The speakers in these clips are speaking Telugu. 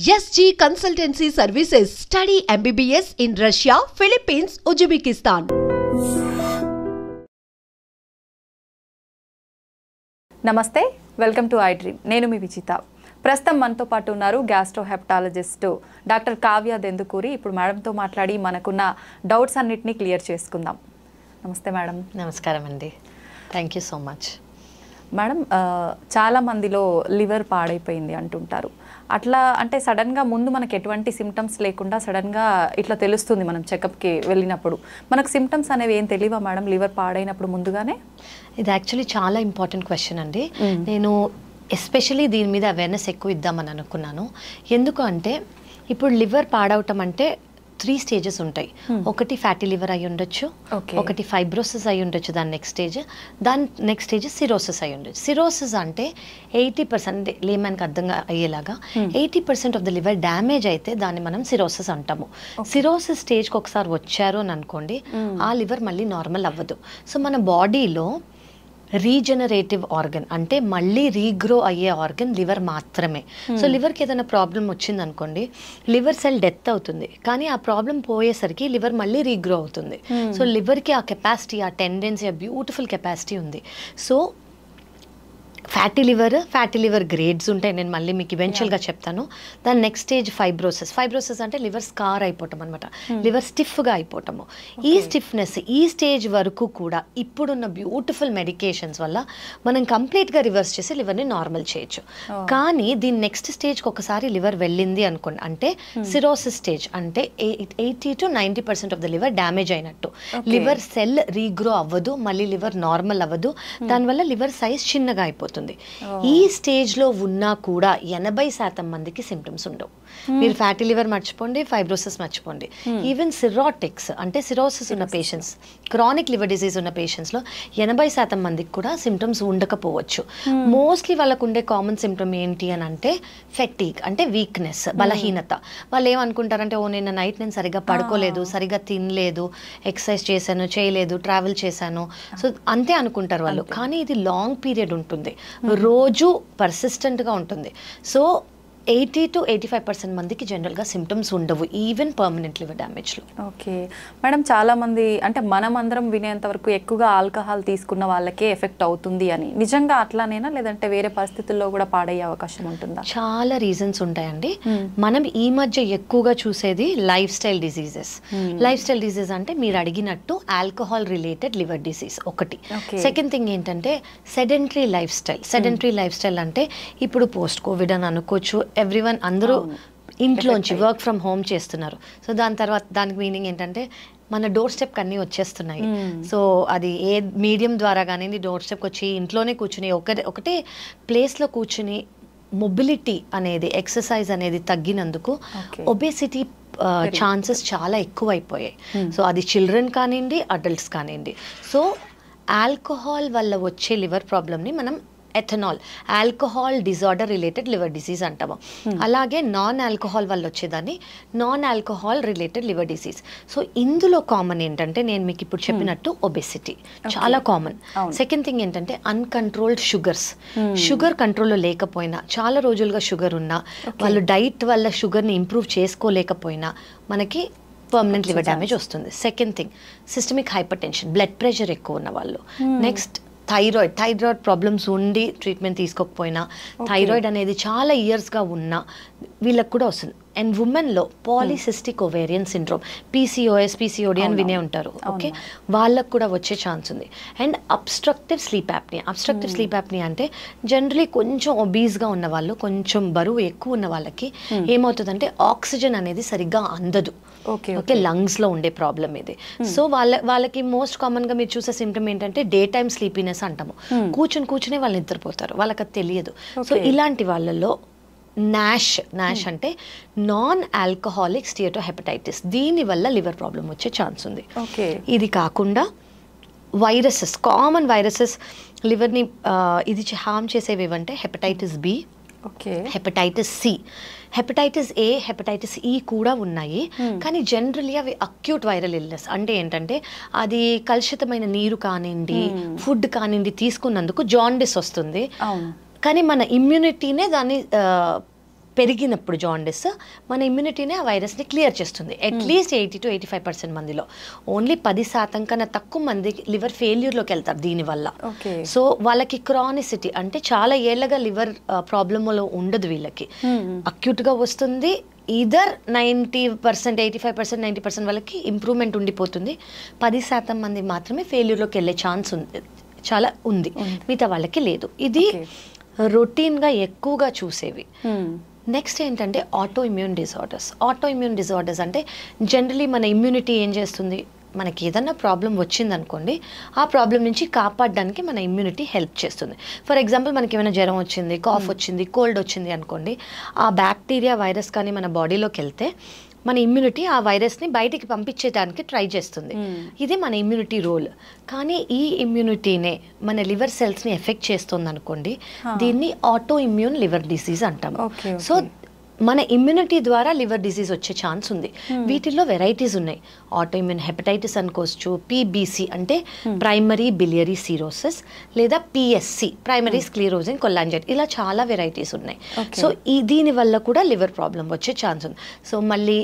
SG Consultancy Services. Study MBBS in Russia, Philippines, Uzbekistan. నమస్తే, వెల్కమ్ టు ఐ డ్రీమ్. నేను మీ విజిత. ప్రస్తుతం మనతో పాటు ఉన్నారు గ్యాస్ట్రోహెపటాలజిస్ట్ డాక్టర్ కావ్య దెందుకూరి. ఇప్పుడు మేడంతో మాట్లాడి మనకున్న డౌట్స్ అన్నిటినీ క్లియర్ చేసుకుందాం. నమస్తే మేడం. నమస్కారం అండి. Thank you so much. Madam, చాలా మందిలో లివర్ పాడైపోయింది అంటుంటారు. అట్లా అంటే సడన్గా ముందు మనకు ఎటువంటి సిమ్టమ్స్ లేకుండా సడన్గా ఇట్లా తెలుస్తుంది మనం చెకప్కి వెళ్ళినప్పుడు. మనకు సిమ్టమ్స్ అనేవి ఏం తెలియవా మేడం లివర్ పాడైనప్పుడు ముందుగానే? ఇది యాక్చువల్లీ చాలా ఇంపార్టెంట్ క్వశ్చన్ అండి. నేను ఎస్పెషలీ దీని మీద అవేర్నెస్ ఎక్కువ ఇద్దామని అనుకున్నాను. ఎందుకు అంటే ఇప్పుడు లివర్ పాడవటం అంటే 3 స్టేజెస్ ఉంటాయి. ఒకటి ఫ్యాటీ లివర్ అయి ఉండొచ్చు, ఒకటి ఫైబ్రోసిస్ అయి ఉండొచ్చు, దాని నెక్స్ట్ స్టేజ్ సిరోసిస్ అయి ఉండొచ్చు. సిరోసిస్ అంటే 80% లేమన్కి అర్థంగా అయ్యేలాగా 80% ఆఫ్ ద లివర్ డ్యామేజ్ అయితే దాన్ని మనం సిరోసిస్ అంటాము. సిరోసిస్ స్టేజ్కి ఒకసారి వచ్చారు అని అనుకోండి, ఆ లివర్ మళ్ళీ నార్మల్ అవ్వదు. సో మన బాడీలో రీజనరేటివ్ ఆర్గన్ అంటే మళ్ళీ రీగ్రో అయ్యే ఆర్గన్ లివర్ మాత్రమే. సో లివర్కి ఏదైనా ప్రాబ్లం వచ్చింది అనుకోండి, లివర్ సెల్ డెత్ అవుతుంది, కానీ ఆ ప్రాబ్లం పోయేసరికి లివర్ మళ్ళీ రీగ్రో అవుతుంది. సో లివర్కి ఆ కెపాసిటీ, ఆ టెండెన్సీ, ఆ బ్యూటిఫుల్ కెపాసిటీ ఉంది. సో ఫ్యాటీ లివర్ గ్రేడ్స్ ఉంటాయి, నేను మళ్ళీ మీకు ఈవెన్చువల్గా చెప్తాను. దాని నెక్స్ట్ స్టేజ్ ఫైబ్రోసిస్ అంటే లివర్ స్కార్ అయిపోవటం అనమాట, లివర్ స్టిఫ్గా అయిపోవటము. ఈ స్టిఫ్నెస్ ఈ స్టేజ్ వరకు కూడా ఇప్పుడున్న బ్యూటిఫుల్ మెడికేషన్స్ వల్ల మనం కంప్లీట్గా రివర్స్ చేసి లివర్ని నార్మల్ చేయొచ్చు. కానీ దీని నెక్స్ట్ స్టేజ్కి ఒకసారి లివర్ వెళ్ళింది అనుకోండి, అంటే సిరోసిస్ స్టేజ్ అంటే 80 to 90% of the liver damage అయినట్టు. లివర్ సెల్ రీగ్రో అవ్వదు, మళ్ళీ లివర్ నార్మల్ అవ్వదు, దానివల్ల లివర్ సైజ్ చిన్నగా అయిపోతుంది. ఈ స్టేజ్ లో ఉన్నా కూడా 80% మందికి సిమ్టమ్స్ ఉండవు. మీరు ఫ్యాటీ లివర్ మర్చిపోండి, ఫైబ్రోసిస్ మర్చిపోండి, ఈవెన్ సిరోటిక్స్ అంటే సిరోసిస్ ఉన్న పేషెంట్స్, క్రానిక్ లివర్ డిసీజ్ ఉన్న పేషెంట్స్ లో 80% మందికి కూడా సిమ్టమ్స్ ఉండకపోవచ్చు. మోస్ట్లీ వాళ్ళకు ఉండే కామన్ సిమ్టమ్ ఏంటి అని అంటే ఫెటీగ్ అంటే వీక్నెస్, బలహీనత. వాళ్ళు ఏమనుకుంటారంటే, ఓ నిన్న నైట్ నేను సరిగ్గా పడుకోలేదు, సరిగ్గా తినలేదు, ఎక్సర్సైజ్ చేశాను చేయలేదు, ట్రావెల్ చేశాను, సో అంతే అనుకుంటారు వాళ్ళు. కానీ ఇది లాంగ్ పీరియడ్ ఉంటుంది, రోజు పర్సిస్టెంట్గా ఉంటుంది. సో 80 to 85% మందికి జనరల్గా సిమ్టమ్స్ ఉండవు, ఈవెన్ పర్మనెంట్ లివర్ డ్యామేజ్లో. ఓకే మేడం, చాలామంది అంటే మనం అందరం వినేంత వరకు ఎక్కువగా ఆల్కహాల్ తీసుకున్న వాళ్ళకే ఎఫెక్ట్ అవుతుంది అని, నిజంగా అట్లానేనా లేదంటే వేరే పరిస్థితుల్లో కూడా పాడయ్యే అవకాశం ఉంటుందా? చాలా రీజన్స్ ఉంటాయండి. మనం ఈ మధ్య ఎక్కువగా చూసేది life style diseases. Life style disease అంటే మీరు అడిగినట్టు ఆల్కహాల్ రిలేటెడ్ లివర్ డిసీజ్ ఒకటి. సెకండ్ థింగ్ ఏంటంటే సెడెంటరీ లైఫ్ స్టైల్ అంటే ఇప్పుడు పోస్ట్ కోవిడ్ అని అనుకోవచ్చు. ఎవ్రీవన్ అందరూ ఇంట్లోంచి వర్క్ ఫ్రమ్ హోమ్ చేస్తున్నారు. సో దానికి మీనింగ్ ఏంటంటే మన డోర్ స్టెప్కి అన్నీ వచ్చేస్తున్నాయి. సో అది ఏ మీడియం ద్వారా కానీ డోర్ స్టెప్కి వచ్చి ఇంట్లోనే కూర్చుని ఒకటే ప్లేస్లో కూర్చుని మొబిలిటీ అనేది, ఎక్సర్సైజ్ అనేది తగ్గినందుకు ఒబేసిటీ ఛాన్సెస్ చాలా ఎక్కువైపోయాయి. సో అది చిల్డ్రన్ కానివ్వండి, అడల్ట్స్ కానివ్వండి. సో ఆల్కహాల్ వల్ల వచ్చే లివర్ ప్రాబ్లమ్ని మనం ethanol alcohol disorder related liver disease అంటాము. అలాగే నాన్ ఆల్కహాల్ వల్ల వచ్చేదాన్ని non alcohol related liver disease. So ఇందులో కామన్ ఏంటంటే నేను మీకు ఇప్పుడు చెప్పినట్టు ఒబెసిటీ చాలా కామన్. సెకండ్ థింగ్ ఏంటంటే అన్కంట్రోల్డ్ షుగర్ కంట్రోల్లో లేకపోయినా, చాలా రోజులుగా షుగర్ ఉన్నా, వాళ్ళు డైట్ వల్ల షుగర్ని ఇంప్రూవ్ చేసుకోలేకపోయినా మనకి పర్మనెంట్ లివర్ డ్యామేజ్ వస్తుంది. Second thing systemic hypertension, blood pressure ఎక్కువ ఉన్న వాళ్ళు. నెక్స్ట్ థైరాయిడ్ ప్రాబ్లమ్స్ ఉండి ట్రీట్మెంట్ తీసుకోకపోయినా, థైరాయిడ్ అనేది చాలా ఇయర్స్గా ఉన్నా వీళ్ళకి కూడా వస్తుంది. అండ్ ఉమెన్లో పాలిసిస్టిక్ ఓవేరియన్ సిండ్రోమ్, పీసీఓడి అని వినే ఉంటారు. ఓకే, వాళ్ళకు కూడా వచ్చే ఛాన్స్ ఉంది. అండ్ అబ్స్ట్రక్టివ్ స్లీప్ యాప్నియా అంటే జనరలీ కొంచెం ఒబీస్గా ఉన్న వాళ్ళు, కొంచెం బరువు ఎక్కువ ఉన్న వాళ్ళకి ఏమవుతుందంటే ఆక్సిజన్ అనేది సరిగ్గా అందదు. ఓకే, లంగ్స్లో ఉండే ప్రాబ్లం ఇది. సో వాళ్ళకి మోస్ట్ కామన్గా మీరు చూసే సిమ్టమ్ ఏంటంటే డే టైమ్ స్లీపీనెస్ అంటాము. కూర్చునే వాళ్ళు నిద్రపోతారు, వాళ్ళకి అది తెలియదు. సో ఇలాంటి వాళ్ళలో నాష్ అంటే నాన్ ఆల్కహాలిక్ స్టియటోహెపటైటిస్, దీనివల్ల లివర్ ప్రాబ్లం వచ్చే ఛాన్స్ ఉంది. ఇది కాకుండా కామన్ వైరసెస్ లివర్ని ఇది హార్మ్ చేసేవి ఏవంటే hepatitis B, hepatitis C, hepatitis A, hepatitis E కూడా ఉన్నాయి. కానీ జనరల్లీ అవి అక్యూట్ వైరల్ ఇల్నెస్. అంటే ఏంటంటే అది కలుషితమైన నీరు కానివ్వండి, ఫుడ్ కానివ్వండి తీసుకున్నందుకు జాండిస్ వస్తుంది. కానీ మన ఇమ్యూనిటీనే దాన్ని పెరిగినప్పుడు జాండిస్ మన ఇమ్యూనిటీనే ఆ వైరస్ని క్లియర్ చేస్తుంది. అట్లీస్ట్ 80 to 85% మందిలో. ఓన్లీ 10% కన్నా తక్కువ మంది లివర్ ఫెయిల్యూర్లోకి వెళ్తారు దీనివల్ల. సో వాళ్ళకి క్రానిసిటీ అంటే చాలా ఏళ్ళగా లివర్ ప్రాబ్లంలో ఉండదు వీళ్ళకి, అక్యూట్గా వస్తుంది. ఈదర్ 90%, 85%, 90% వాళ్ళకి ఇంప్రూవ్మెంట్ ఉండిపోతుంది. 10% మంది మాత్రమే ఫెయిల్యూర్లోకి వెళ్ళే ఛాన్స్ ఉంది, చాలా ఉంది, మిగతా వాళ్ళకి లేదు. ఇది రొటీన్గా ఎక్కువగా చూసేవి. నెక్స్ట్ ఏంటంటే auto immune disorders. Auto immune disorders అంటే జనరలీ మన ఇమ్యూనిటీ ఏం చేస్తుంది, మనకి ఏదన్నా ప్రాబ్లం వచ్చిందనుకోండి, ఆ ప్రాబ్లం నుంచి కాపాడడానికి మన ఇమ్యూనిటీ హెల్ప్ చేస్తుంది. ఫర్ ఎగ్జాంపుల్ మనకి ఏమైనా జ్వరం వచ్చింది, కాఫ్ వచ్చింది, కోల్డ్ వచ్చింది అనుకోండి, ఆ బ్యాక్టీరియా వైరస్ కానీ మన బాడీలోకి వెళ్తే మన ఇమ్యూనిటీ ఆ వైరస్ని బయటికి పంపించేదానికి ట్రై చేస్తుంది. ఇది మన ఇమ్యూనిటీ రోల్. కానీ ఈ ఇమ్యూనిటీనే మన లివర్ సెల్స్ని ఎఫెక్ట్ చేస్తుంది అనుకోండి, దీన్ని ఆటో ఇమ్యూన్ లివర్ డిసీజ్ అంటాము. సో మన ఇమ్యూనిటీ ద్వారా లివర్ డిసీజ్ వచ్చే ఛాన్స్ ఉంది. వీటిల్లో వెరైటీస్ ఉన్నాయి. ఆటో ఇమ్యూన్ హెపటైటిస్ అనుకోవచ్చు, పీబీసీ అంటే ప్రైమరీ బిలియరీ సిరోసిస్, లేదా పిఎస్సి ప్రైమరీ స్క్లెరోసిస్ కొలాంజైటిస్, ఇలా చాలా వెరైటీస్ ఉన్నాయి. సో దీనివల్ల కూడా లివర్ ప్రాబ్లం వచ్చే ఛాన్స్ ఉంది. సో మళ్ళీ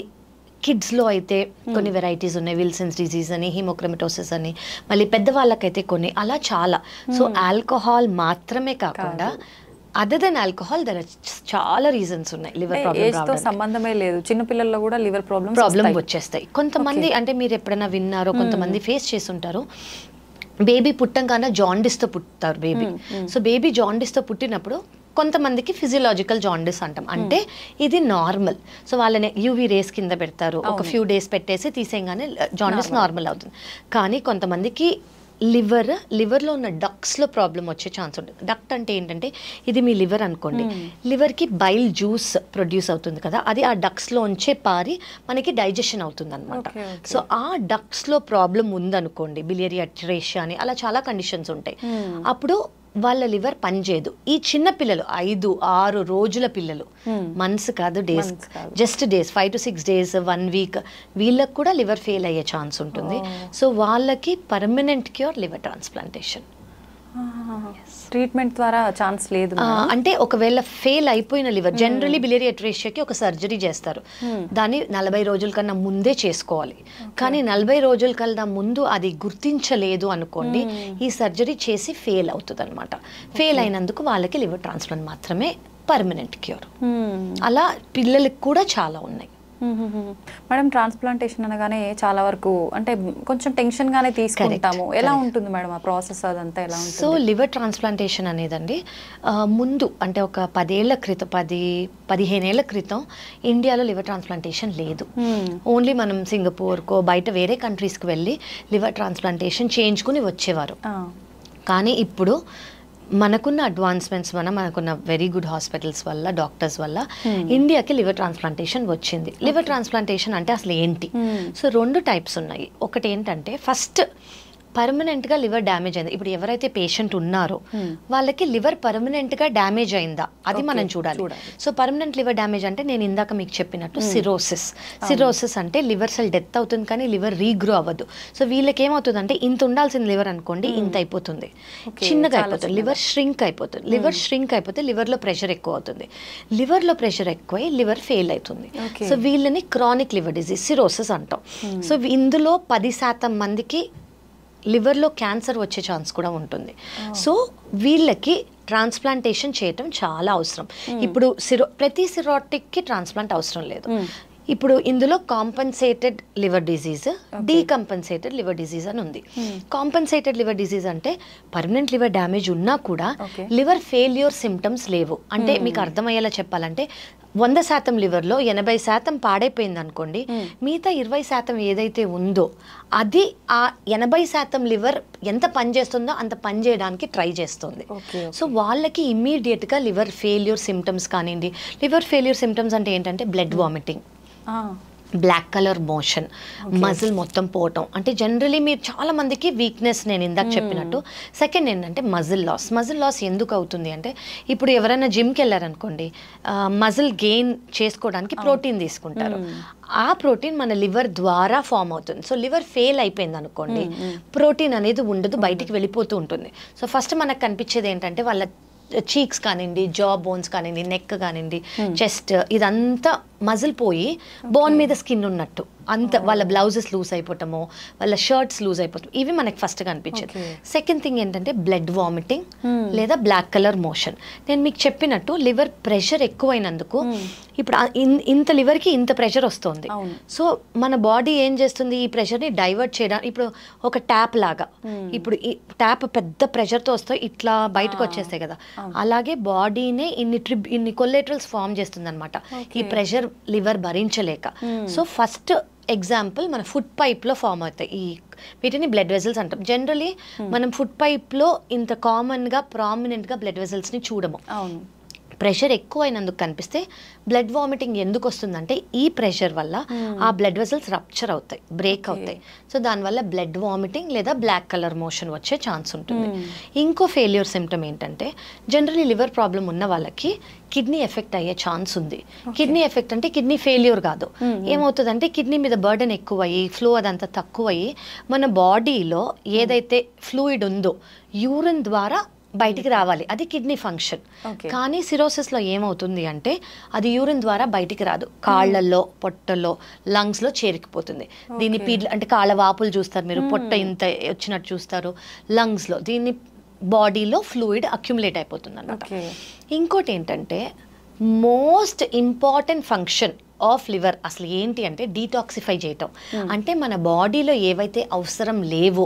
కిడ్స్లో అయితే కొన్ని వెరైటీస్ ఉన్నాయి, విల్సన్స్ డిజీజ్ అని, హీమోక్రమటోసిస్ అని, మళ్ళీ పెద్దవాళ్ళకైతే కొన్ని, అలా చాలా. సో ఆల్కహాల్ మాత్రమే కాకుండా అదర్ దెన్ ఆల్కహాల్ దర్ చాలా రీజన్స్ ఉన్నాయి లివర్ ప్రాబ్లం. సంబంధమే లేదు, చిన్న పిల్లల్లో కూడా లివర్ ప్రాబ్లం వచ్చేస్తాయి. కొంతమంది అంటే మీరు ఎప్పుడైనా విన్నారో, కొంతమంది ఫేస్ చేస్తుంటారు, బేబీ పుట్టంగానే జాండిస్తో పుట్టారు బేబీ. సో బేబీ జాండిస్తో పుట్టినప్పుడు కొంతమందికి ఫిజియలాజికల్ జాండిస్ అంటాం, అంటే ఇది నార్మల్. సో వాళ్ళని యూవీ రేస్ కింద పెడతారు, ఒక ఫ్యూ డేస్ పెట్టేసి తీసేయగానే జాండిస్ నార్మల్ అవుతుంది. కానీ కొంతమందికి లివర్లో ఉన్న డక్స్లో ప్రాబ్లం వచ్చే ఛాన్స్ ఉంటుంది. డక్ట్ అంటే ఏంటంటే ఇది మీ లివర్ అనుకోండి, లివర్కి బైల్ జ్యూస్ ప్రొడ్యూస్ అవుతుంది కదా, అది ఆ డక్స్లోంచే పారి మనకి డైజెషన్ అవుతుంది అనమాట. సో ఆ డక్స్లో ప్రాబ్లం ఉందనుకోండి, బిలియరీ అట్రేషియా అని, అలా చాలా కండిషన్స్ ఉంటాయి. అప్పుడు వాళ్ళ లివర్ పనిచేయదు. ఈ చిన్న పిల్లలు 5-6 రోజుల పిల్లలు, మంత్స్ కాదు, days, just days, 5 to 6 days, 1 week, వీళ్ళకి కూడా లివర్ ఫెయిల్ అయ్యే ఛాన్స్ ఉంటుంది. సో వాళ్ళకి permanent cure liver transplantation. Treatment ద్వారా ఛాన్స్ లేదు అంటే ఒకవేళ ఫెయిల్ అయిపోయిన లివర్, జనరలీ బిలియరీ అట్రేషియాకి ఒక సర్జరీ చేస్తారు, దాన్ని 40 రోజుల కన్నా ముందే చేసుకోవాలి. కానీ 40 రోజుల కన్నా ముందు అది గుర్తించలేదు అనుకోండి, ఈ సర్జరీ చేసి ఫెయిల్ అవుతుంది అనమాట. ఫెయిల్ అయినందుకు వాళ్ళకి లివర్ ట్రాన్స్ప్లాంట్ మాత్రమే పర్మనెంట్ క్యూర్. అలా పిల్లలకి కూడా చాలా ఉన్నాయి. మేడం, ట్రాన్స్ప్లాంటేషన్ అనగానే చాలా వరకు అంటే కొంచెం టెన్షన్గానే తీసుకుంటాము. ఎలా ఉంటుంది మేడం ఆ ప్రాసెస్, అదంతా ఎలా ఉంటుంది? సో లివర్ ట్రాన్స్ప్లాంటేషన్ అనేదండి ముందు అంటే ఒక 10 ఏళ్ల క్రితం, 10-15 ఏళ్ల క్రితం ఇండియాలో లివర్ ట్రాన్స్ప్లాంటేషన్ లేదు. ఓన్లీ మనం సింగపూర్కో బయట వేరే కంట్రీస్కి వెళ్ళి లివర్ ట్రాన్స్ప్లాంటేషన్ చేయించుకుని వచ్చేవారు. కానీ ఇప్పుడు మనకున్న అడ్వాన్స్మెంట్స్ వల్ల, మనకున్న వెరీ గుడ్ హాస్పిటల్స్ వల్ల, డాక్టర్స్ వల్ల ఇండియాకి లివర్ ట్రాన్స్ప్లాంటేషన్ వచ్చింది. లివర్ ట్రాన్స్ప్లాంటేషన్ అంటే అసలు ఏంటి? సో 2 టైప్స్ ఉన్నాయి. ఒకటి ఏంటంటే ఫస్ట్ పర్మనెంట్గా లివర్ డ్యామేజ్ అయింది. ఇప్పుడు ఎవరైతే పేషెంట్ ఉన్నారో వాళ్ళకి లివర్ పర్మనెంట్గా డ్యామేజ్ అయిందా అది మనం చూడాలి. సో పర్మనెంట్ లివర్ డ్యామేజ్ అంటే నేను ఇందాక మీకు చెప్పినట్టు సిరోసిస్ అంటే లివర్ సెల్ డెత్ అవుతుంది కానీ లివర్ రీగ్రో అవ్వదు. సో వీళ్ళకి ఏమవుతుంది అంటే ఇంత ఉండాల్సిన లివర్ అనుకోండి ఇంత అయిపోతుంది, చిన్నగా అయిపోతుంది, లివర్ ష్రింక్ అయిపోతుంది. లివర్ ష్రింక్ అయిపోతే లివర్లో ప్రెషర్ ఎక్కువ అవుతుంది, లివర్లో ప్రెషర్ ఎక్కువై లివర్ ఫెయిల్ అవుతుంది. సో వీళ్ళని క్రానిక్ లివర్ డిజీజ్ సిరోసిస్ అంటాం. సో ఇందులో 10% మందికి లివర్లో క్యాన్సర్ వచ్చే ఛాన్స్ కూడా ఉంటుంది. సో వీళ్ళకి ట్రాన్స్ప్లాంటేషన్ చేయటం చాలా అవసరం. ఇప్పుడు ప్రతి సిరోటిక్కి ట్రాన్స్ప్లాంట్ అవసరం లేదు. ఇప్పుడు ఇందులో compensated liver disease, decompensated liver disease అని ఉంది. కాంపన్సేటెడ్ లివర్ డిజీజ్ అంటే పర్మనెంట్ లివర్ డ్యామేజ్ ఉన్నా కూడా లివర్ ఫెయిల్యూర్ సిమ్టమ్స్ లేవు. అంటే మీకు అర్థమయ్యేలా చెప్పాలంటే 100% లివర్లో 80% పాడైపోయింది అనుకోండి, మిగతా 20% ఏదైతే ఉందో అది ఆ 80% లివర్ ఎంత పని చేస్తుందో అంత పని చేయడానికి ట్రై చేస్తుంది. సో వాళ్ళకి ఇమ్మీడియట్గా లివర్ ఫెయిల్యూర్ సిమ్టమ్స్ కానివ్వండి. లివర్ ఫెయిల్యూర్ సిమ్టమ్స్ అంటే ఏంటంటే blood vomiting, black colour motion, muscle మొత్తం పోవటం, అంటే జనరలీ మీరు చాలా మందికి వీక్నెస్ నేను ఇందాక చెప్పినట్టు. సెకండ్ ఏంటంటే మజిల్ లాస్ ఎందుకు అవుతుంది అంటే ఇప్పుడు ఎవరైనా జిమ్కి వెళ్ళారనుకోండి, మజిల్ గెయిన్ చేసుకోవడానికి ప్రోటీన్ తీసుకుంటారు, ఆ ప్రోటీన్ మన లివర్ ద్వారా ఫామ్ అవుతుంది. సో లివర్ ఫెయిల్ అయిపోయింది అనుకోండి, ప్రోటీన్ అనేది ఉండదు, బయటికి వెళ్ళిపోతూ ఉంటుంది. సో ఫస్ట్ మనకు కనిపించేది ఏంటంటే వాళ్ళ చీక్స్ కానివ్వండి, జా బోన్స్ కానివ్వండి, నెక్ కానివ్వండి, చెస్ట్, ఇదంతా మజిల్ పోయి బోన్ మీద స్కిన్ ఉన్నట్టు అంత వాళ్ళ బ్లౌజెస్ లూజ్ అయిపోవటము, వాళ్ళ షర్ట్స్ లూజ్ అయిపోవటం, ఇవి మనకి ఫస్ట్ కనిపించేది. సెకండ్ థింగ్ ఏంటంటే బ్లడ్ వామిటింగ్ లేదా బ్లాక్ కలర్ మోషన్. నేను మీకు చెప్పినట్టు లివర్ ప్రెషర్ ఎక్కువైనందుకు ఇప్పుడు ఇంత లివర్కి ఇంత ప్రెషర్ వస్తుంది. సో మన బాడీ ఏం చేస్తుంది, ఈ ప్రెషర్ని డైవర్ట్ చేయడానికి ఇప్పుడు ఒక ట్యాప్ లాగా, ఇప్పుడు ఈ ట్యాప్ పెద్ద ప్రెషర్తో వస్తే ఇట్లా బయటకు వచ్చేస్తాయి కదా, అలాగే బాడీనే ఇన్ని కొల్లెటరల్స్ ఫామ్ చేస్తుంది అనమాట ఈ ప్రెషర్ లివర్ భరించలేక. సో ఫస్ట్ ఎగ్జాంపుల్ మన ఫుడ్ పైప్లో ఫామ్ అవుతాయి వీటిని బ్లడ్ వెజల్స్ అంటాం. జనరలీ మనం ఫుడ్ పైప్లో ఇంత కామన్గా ప్రామినెంట్గా బ్లడ్ వెజల్స్ని చూడము. ప్రెషర్ ఎక్కువైనందుకు కనిపిస్తే బ్లడ్ వామిటింగ్ ఎందుకు వస్తుందంటే ఈ ప్రెషర్ వల్ల ఆ బ్లడ్ వెసల్స్ రప్చర్ అవుతాయి, బ్రేక్ అవుతాయి. సో దానివల్ల బ్లడ్ వామిటింగ్ లేదా బ్లాక్ కలర్ మోషన్ వచ్చే ఛాన్స్ ఉంటుంది. ఇంకో ఫెయిల్యూర్ సిమ్టమ్ ఏంటంటే జనరలీ లివర్ ప్రాబ్లం ఉన్న వాళ్ళకి కిడ్నీ ఎఫెక్ట్ అయ్యే ఛాన్స్ ఉంది. కిడ్నీ ఎఫెక్ట్ అంటే కిడ్నీ ఫెయిల్యూర్ కాదు, ఏమవుతుందంటే కిడ్నీ మీద బర్డెన్ ఎక్కువయ్యి ఫ్లో అదంతా తక్కువయ్యి మన బాడీలో ఏదైతే ఫ్లూయిడ్ ఉందో యూరిన్ ద్వారా బయటికి రావాలి, అది కిడ్నీ ఫంక్షన్. కానీ సిరోసిస్లో ఏమవుతుంది అంటే అది యూరిన్ ద్వారా బయటికి రాదు, కాళ్ళల్లో, పొట్టల్లో, లంగ్స్లో చేరికిపోతుంది. దీన్ని అంటే కాళ్ళ వాపులు చూస్తారు మీరు, పొట్ట ఇంత వచ్చినట్టు చూస్తారు లంగ్స్లో, దీన్ని బాడీలో ఫ్లూయిడ్ అక్యుములేట్ అయిపోతుంది అన్నమాట. ఇంకోటి ఏంటంటే most important function of liver అసలు ఏంటి అంటే డీటాక్సిఫై చేయటం. అంటే మన బాడీలో ఏవైతే అవసరం లేవో,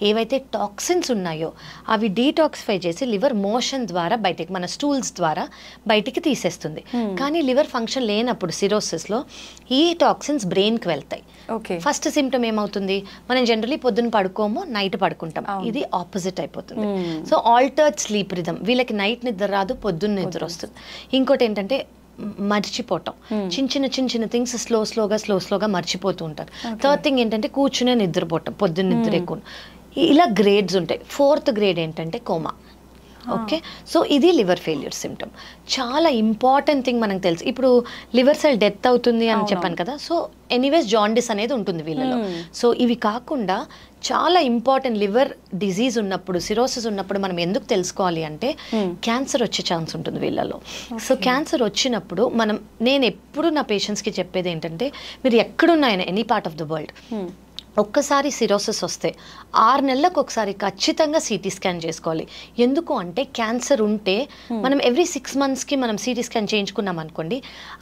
ఏవైతే టాక్సిన్స్ ఉన్నాయో అవి డీటాక్సిఫై చేసి లివర్ మోషన్ ద్వారా బయటికి, మన స్టూల్స్ ద్వారా బయటికి తీసేస్తుంది. కానీ లివర్ ఫంక్షన్ లేనప్పుడు సిరోసిస్లో ఈ టాక్సిన్స్ బ్రెయిన్కి వెళ్తాయి. ఫస్ట్ సిమ్టమ్ ఏమవుతుంది, మనం జనరలీ పొద్దున్న పడుకోము, నైట్ పడుకుంటాం, ఇది ఆపోజిట్ అయిపోతుంది. సో ఆల్టర్డ్ స్లీప్ రిథమ్, వీళ్ళకి నైట్ నిద్ర రాదు, పొద్దున్న నిద్ర వస్తుంది. ఇంకోటి ఏంటంటే మర్చిపోవటం, చిన్న చిన్న థింగ్స్ స్లోగా మర్చిపోతూ ఉంటారు. థర్డ్ థింగ్ ఏంటంటే కూర్చునే నిద్రపోవటం, పొద్దున్న నిద్ర ఎక్కువ. ఇలా గ్రేడ్స్ ఉంటాయి. ఫోర్త్ గ్రేడ్ ఏంటంటే కోమా. ఓకే, సో ఇది లివర్ ఫెయిల్యూర్ సిమ్టమ్. చాలా ఇంపార్టెంట్ థింగ్ మనకు తెలుసు, ఇప్పుడు లివర్ సెల్ డెత్ అవుతుంది అని చెప్పాను కదా, సో ఎనీవేస్ జాండిస్ అనేది ఉంటుంది వీళ్ళలో. సో ఇవి కాకుండా చాలా ఇంపార్టెంట్ లివర్ డిజీజ్ ఉన్నప్పుడు, సిరోసిస్ ఉన్నప్పుడు మనం ఎందుకు తెలుసుకోవాలి అంటే క్యాన్సర్ వచ్చే ఛాన్స్ ఉంటుంది వీళ్ళలో. సో క్యాన్సర్ వచ్చినప్పుడు నేను ఎప్పుడు నా పేషెంట్స్కి చెప్పేది ఏంటంటే మీరు ఎక్కడున్నాయన any part of the world ఒక్కసారి సిరోసిస్ వస్తే 6 నెలలకు ఒకసారి ఖచ్చితంగా సిటీ స్కాన్ చేసుకోవాలి. ఎందుకు అంటే క్యాన్సర్ ఉంటే మనం ఎవ్రీ 6 monthsకి మనం సిటీ స్కాన్ చేయించుకున్నాం అనుకోండి,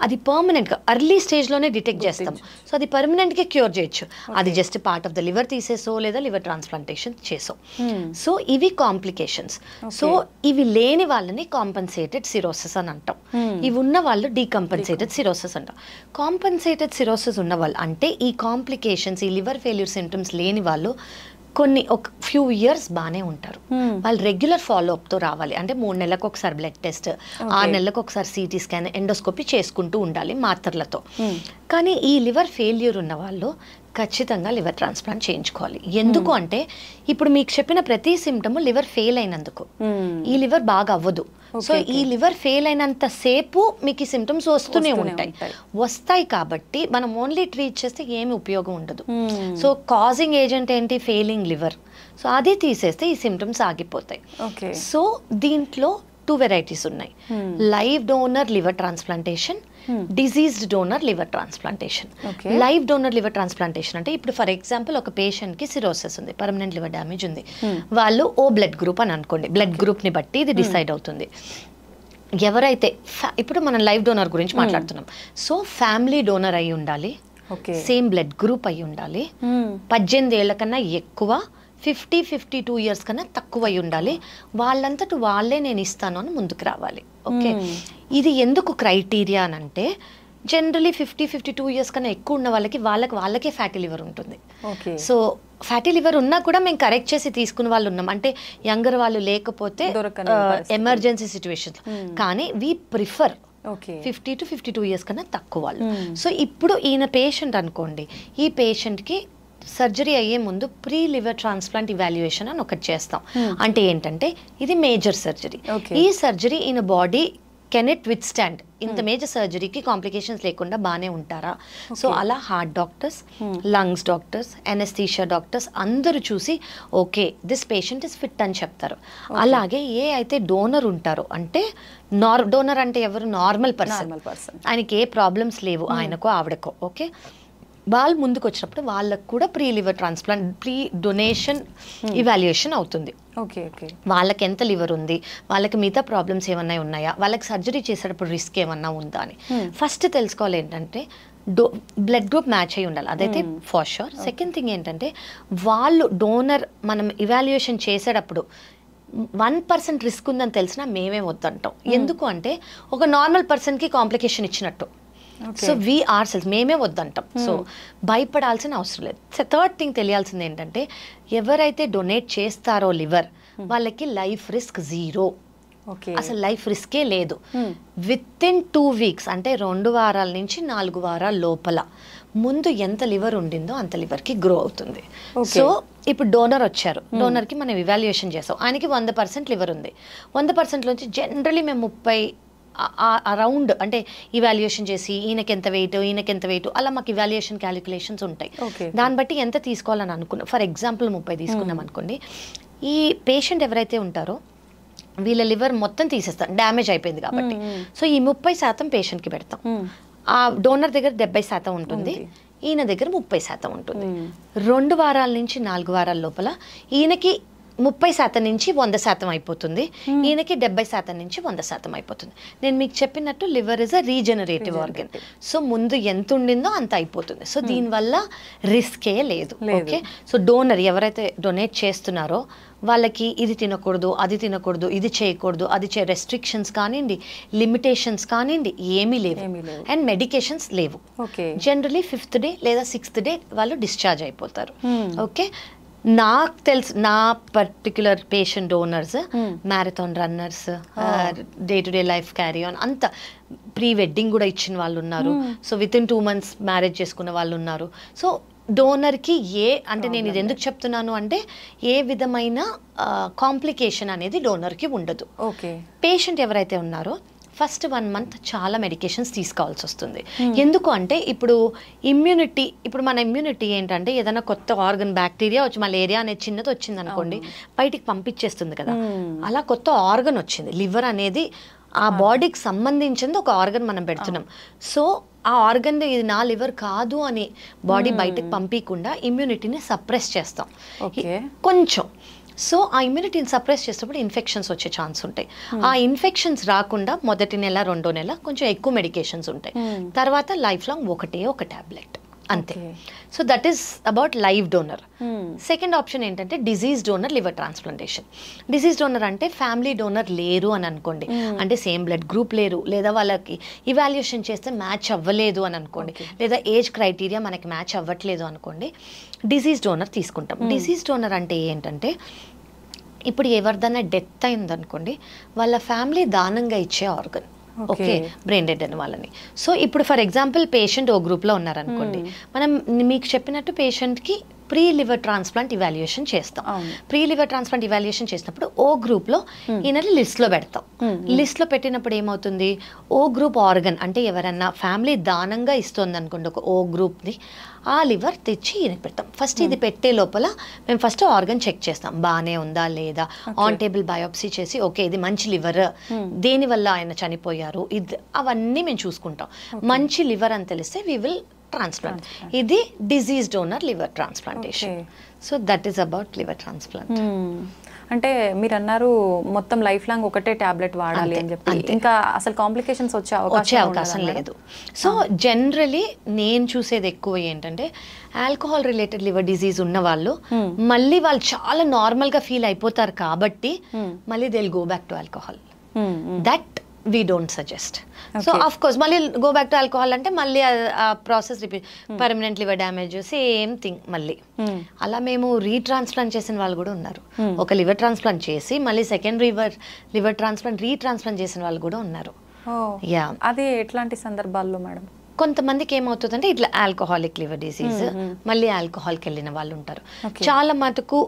అది పర్మనెంట్గా ఎర్లీ స్టేజ్లోనే డిటెక్ట్ చేస్తాం. సో అది పర్మనెంట్గా క్యూర్ చేయొచ్చు. అది just part of the liver తీసేసో లేదా లివర్ ట్రాన్స్ప్లాంటేషన్ చేసో. సో ఇవి కాంప్లికేషన్స్. సో ఇవి లేని వాళ్ళని కాంపన్సేటెడ్ సిరోసిస్ అని అంటాం, ఇవి ఉన్న వాళ్ళు డీకంపన్సేటెడ్ సిరోసిస్ అంటాం. కాంపన్సేటెడ్ సిరోసిస్ ఉన్న వాళ్ళు అంటే ఈ కాంప్లికేషన్స్, ఈ లివర్ ఫెయిల్యూర్ సిమ్టమ్స్ లేని వాళ్ళు ఒక ఫ్యూ ఇయర్స్ బాగానే ఉంటారు. వాళ్ళు రెగ్యులర్ ఫాలోఅప్తో రావాలి. అంటే 3 నెలలకు ఒకసారి బ్లడ్ టెస్ట్, 6 నెలలకు ఒకసారి సిటీ స్కాన్, ఎండోస్కోపీ చేసుకుంటూ ఉండాలి మాత్రలతో. కానీ ఈ లివర్ ఫెయిల్యూర్ ఉన్న వాళ్ళు ఖచ్చితంగా లివర్ ట్రాన్స్ప్లాంట్ చేయించుకోవాలి. ఎందుకు అంటే ఇప్పుడు మీకు చెప్పిన ప్రతి సిమ్టమ్ లివర్ ఫెయిల్ అయినందుకు, ఈ లివర్ బాగా అవ్వదు. సో ఈ లివర్ ఫెయిల్ అయినంత సేపు మీకు ఈ సిమ్టమ్స్ వస్తూనే వస్తాయి కాబట్టి మనం ఓన్లీ ట్రీట్ చేస్తే ఏమి ఉపయోగం ఉండదు. సో కాజింగ్ ఏజెంట్ ఏంటి, ఫెయిలింగ్ లివర్. సో అది తీసేస్తే ఈ సిమ్టమ్స్ ఆగిపోతాయి. సో దీంట్లో 2 వెరైటీస్ ఉన్నాయి, live donor liver transplantation, diseased donor liver transplantation. Live donor liver transplantation అంటే ఇప్పుడు ఫర్ ఎగ్జాంపుల్ ఒక పేషెంట్కి సిరోసిస్ ఉంది, పర్మనెంట్ లివర్ డ్యామేజ్ ఉంది, వాళ్ళు ఓ బ్లడ్ గ్రూప్ అని అనుకోండి, బ్లడ్ గ్రూప్ని బట్టి ఇది డిసైడ్ అవుతుంది. ఎవరైతే ఇప్పుడు మనం లైవ్ డోనర్ గురించి మాట్లాడుతున్నాం, సో ఫ్యామిలీ డోనర్ అయి ఉండాలి, సేమ్ బ్లడ్ గ్రూప్ అయి ఉండాలి, 18 ఏళ్ల కన్నా ఎక్కువ, 52 years కన్నా తక్కువ అయి ఉండాలి, వాళ్ళంతటా వాళ్ళే నేను ఇస్తాను అని ముందుకు రావాలి. ఓకే, ఇది ఎందుకు క్రైటీరియా అని అంటే జనరలీ 52 years కన్నా ఎక్కువ ఉన్న వాళ్ళకే ఫ్యాటీ లివర్ ఉంటుంది. సో ఫ్యాటీ లివర్ ఉన్నా కూడా మేము కరెక్ట్ చేసి తీసుకున్న వాళ్ళు ఉన్నాం, అంటే యంగర్ వాళ్ళు లేకపోతే ఎమర్జెన్సీ సిచ్యువేషన్. కానీ వీ ప్రిఫర్ 50 to 52 years కన్నా తక్కువ వాళ్ళు. సో ఇప్పుడు ఈయన పేషెంట్ అనుకోండి, ఈ పేషెంట్కి సర్జరీ అయ్యే ముందు ప్రీ లివర్ ట్రాన్స్ప్లాంట్ ఇవాల్యుయేషన్ అని ఒకటి చేస్తాం. అంటే ఏంటంటే ఇది మేజర్ సర్జరీ. ఈ సర్జరీ ఈయన body can it with stand, ఇంత మేజర్ సర్జరీకి కాంప్లికేషన్స్ లేకుండా బాగానే ఉంటారా? సో అలా heart doctors, lungs doctors, anaesthesia doctors అందరూ చూసి okay this patient is fit అని చెప్తారు. అలాగే ఏ అయితే డోనర్ ఉంటారో, అంటే డోనర్ అంటే ఎవరు? నార్మల్ పర్సన్, ఆయనకి ఏ ప్రాబ్లమ్స్ లేవు, ఆయనకో ఆవిడకో, ఓకే, వాళ్ళు ముందుకు వచ్చినప్పుడు వాళ్ళకు కూడా pre liver transplant, pre donation evaluation అవుతుంది. ఓకే ఓకే, వాళ్ళకి ఎంత లివర్ ఉంది, వాళ్ళకి మిగతా ప్రాబ్లమ్స్ ఏమన్నా ఉన్నాయా, వాళ్ళకి సర్జరీ చేసేటప్పుడు రిస్క్ ఏమన్నా ఉందా అని ఫస్ట్ తెలుసుకోవాలి. ఏంటంటే బ్లడ్ గ్రూప్ మ్యాచ్ అయి ఉండాలి, అదైతే ఫర్ షూర్. సెకండ్ థింగ్ ఏంటంటే వాళ్ళు డోనర్ మనం ఇవాల్యుయేషన్ చేసేటప్పుడు 1% రిస్క్ ఉందని తెలిసినా మేమే వద్దంటాం. ఎందుకు అంటే ఒక నార్మల్ పర్సన్కి కాంప్లికేషన్ ఇచ్చినట్టు. సో వీ ఆర్ సెల్స్ మేమే వద్దంటాం. సో భయపడాల్సిన అవసరం లేదు. థర్డ్ థింగ్ తెలియాల్సింది ఏంటంటే ఎవరైతే డొనేట్ చేస్తారో లివర్, వాళ్ళకి లైఫ్ రిస్క్ 0. అసలు లైఫ్ రిస్కే లేదు. విత్ ఇన్ 2 వీక్స్ అంటే 2 వారాల నుంచి 4 వారాల లోపల ముందు ఎంత లివర్ ఉండిందో అంత లివర్కి గ్రో అవుతుంది. సో ఇప్పుడు డోనర్ వచ్చారు, డోనర్కి మనం ఇవాల్యుయేషన్ చేసాం, ఆయనకి 100% లివర్ ఉంది. 100% నుంచి జనరలీ మేము 30 అరౌండ్ అంటే ఇవాల్యుయేషన్ చేసి ఈయనకి ఎంత వెయిట్ అలా మాకు ఇవాల్యుయేషన్ క్యాలిక్యులేషన్స్ ఉంటాయి. దాన్ని బట్టి ఎంత తీసుకోవాలని అనుకున్నాం. ఫర్ ఎగ్జాంపుల్ 30 తీసుకున్నాం అనుకోండి, ఈ పేషెంట్ ఎవరైతే ఉంటారో వీళ్ళ లివర్ మొత్తం తీసేస్తాం, డ్యామేజ్ అయిపోయింది కాబట్టి. సో ఈ 30% పేషెంట్కి పెడతాం. ఆ డోనర్ దగ్గర 70% ఉంటుంది, ఈయన దగ్గర 30% ఉంటుంది. 2 వారాల నుంచి 4 వారాల లోపల ఈయనకి 30% నుంచి 100% అయిపోతుంది, ఈయనకి 70% నుంచి 100% అయిపోతుంది. నేను మీకు చెప్పినట్టు liver is a regenerative organ. So ముందు ఎంత ఉండిందో అంత అయిపోతుంది. సో దీనివల్ల రిస్కే లేదు. ఓకే, సో డోనర్ ఎవరైతే డొనేట్ చేస్తున్నారో వాళ్ళకి ఇది తినకూడదు, అది తినకూడదు, ఇది చేయకూడదు, అది రెస్ట్రిక్షన్స్ కానివ్వండి, లిమిటేషన్స్ కానివ్వండి ఏమీ లేవు. అండ్ మెడికేషన్స్ లేవు. జనరలీ 5th డే లేదా 6th డే వాళ్ళు డిశ్చార్జ్ అయిపోతారు. ఓకే, నాకు తెలుసు నా particular patient donors marathon runners, day to day life carry on, అంత ప్రీ వెడ్డింగ్ కూడా ఇచ్చిన వాళ్ళు ఉన్నారు. So with in 2 months marriage చేసుకున్న వాళ్ళు ఉన్నారు. సో డోనర్కి అంటే నేను ఇది ఎందుకు చెప్తున్నాను అంటే ఏ విధమైన కాంప్లికేషన్ అనేది డోనర్కి ఉండదు. పేషెంట్ ఎవరైతే ఉన్నారో ఫస్ట్ 1 month చాలా మెడికేషన్స్ తీసుకోవాల్సి వస్తుంది. ఎందుకు అంటే ఇప్పుడు మన ఇమ్యూనిటీ ఏంటంటే ఏదైనా కొత్త ఆర్గన్, బ్యాక్టీరియా వచ్చి మలేరియా అనే చిన్నది వచ్చింది అనుకోండి బయటికి పంపించేస్తుంది కదా, అలా కొత్త ఆర్గన్ వచ్చింది. లివర్ అనేది ఆ బాడీకి సంబంధించింది ఒక ఆర్గన్ మనం పెడుతున్నాం. సో ఆ ఆర్గన్ ఇది నా లివర్ కాదు అని బాడీ బయటకు పంపించకుండా ఇమ్యూనిటీని సప్రెస్ చేస్తాం కొంచెం. సో ఆ ఇమ్యూనిటీని సప్రెస్ చేసేటప్పుడు ఇన్ఫెక్షన్స్ వచ్చే ఛాన్స్ ఉంటాయి. ఆ ఇన్ఫెక్షన్స్ రాకుండా మొదటి నెల 2వ నెల కొంచెం ఎక్కువ మెడికేషన్స్ ఉంటాయి, తర్వాత లైఫ్ లాంగ్ ఒక టాబ్లెట్ అంతే. So that is about live donor. Second option ఏంటంటే disease donor liver transplantation. Disease donor అంటే ఫ్యామిలీ డోనర్ లేరు అని అనుకోండి, అంటే సేమ్ బ్లడ్ గ్రూప్ లేరు, లేదా వాళ్ళకి ఇవాల్యుయేషన్ చేస్తే మ్యాచ్ అవ్వలేదు అని అనుకోండి, లేదా ఏజ్ క్రైటీరియా మనకి మ్యాచ్ అవ్వట్లేదు అనుకోండి, డిజీజ్ డోనర్ తీసుకుంటాం. డిజీజ్ డోనర్ అంటే ఏంటంటే ఇప్పుడు ఎవరిదైనా డెత్ అయిందనుకోండి వాళ్ళ ఫ్యామిలీ దానంగా ఇచ్చే ఆర్గన్. ఓకే, బ్రెయిన్ డెడ్ అని వాళ్ళని. సో ఇప్పుడు ఫర్ ఎగ్జాంపుల్ పేషెంట్ ఓ గ్రూప్లో ఉన్నారనుకోండి, మనం మీకు చెప్పినట్టు పేషెంట్కి ప్రీ లివర్ ట్రాన్స్ప్లాంట్ ఇవాల్యుయేషన్ చేస్తాం. ప్రీ లివర్ ట్రాన్స్ప్లాంట్ ఇవాల్యుయేషన్ చేసినప్పుడు ఓ గ్రూప్లో ఈయనని లిస్ట్లో పెడతాం. లిస్ట్లో పెట్టినప్పుడు ఏమవుతుంది, ఓ గ్రూప్ ఆర్గన్ అంటే ఎవరన్నా ఫ్యామిలీ దానంగా ఇస్తుంది అనుకోండి ఒక ఓ గ్రూప్ని, ఆ లివర్ తెచ్చి ఈయనకి పెడతాం. ఫస్ట్ ఇది పెట్టే లోపల మేము ఫస్ట్ ఆర్గన్ చెక్ చేస్తాం బాగానే ఉందా లేదా, ఆన్ టేబుల్ బయోప్సీ చేసి ఓకే ఇది మంచి లివర్, దేనివల్ల ఆయన చనిపోయారు, ఇది అవన్నీ మేము చూసుకుంటాం. మంచి లివర్ అని తెలిస్తే వీ విల్ ట్రాన్స్ప్లాంట్. ఇది disease donor liver transplantation. So that is about liver transplant. అంటే మీరు అన్నారు మొత్తం లైఫ్ లాంగ్ ఒకటే టాబ్లెట్ వాడాలి అని చెప్పి, ఇంకా అసలు కాంప్లికేషన్స్ వచ్చే అవకాశం లేదు. సో జనరలీ నేను చూసేది ఎక్కువ ఏంటంటే ఆల్కహాల్ రిలేటెడ్ లివర్ డిజీజ్ ఉన్న వాళ్ళు మళ్ళీ వాళ్ళు చాలా నార్మల్ గా ఫీల్ అయిపోతారు కాబట్టి మళ్ళీ they will go back to alcohol. That we don't suggest. So of course మళ్ళీ go back to alcohol అంటే మళ్ళీ ఆ process repeat, permanent liver damage same thing మళ్ళీ. అలా మేము రీట్రాన్స్ప్లాంట్ చేసిన వాళ్ళు కూడా ఉన్నారు. ఒక లివర్ ట్రాన్స్ప్లాంట్ చేసి మళ్ళీ సెకండ్ లివర్ ట్రాన్స్ప్లాంట్ రీట్రాన్స్ప్లాంట్ చేసిన వాళ్ళు కూడా ఉన్నారు. యా, అది ఎట్లాంటి సందర్భాల్లో మేడం? కొంతమందికి ఏమవుతుందంటే ఇట్లా ఆల్కహాలిక్ లివర్ డిసీజ్ మళ్ళీ ఆల్కహాల్కి వెళ్ళిన వాళ్ళు ఉంటారు. చాలా మటుకు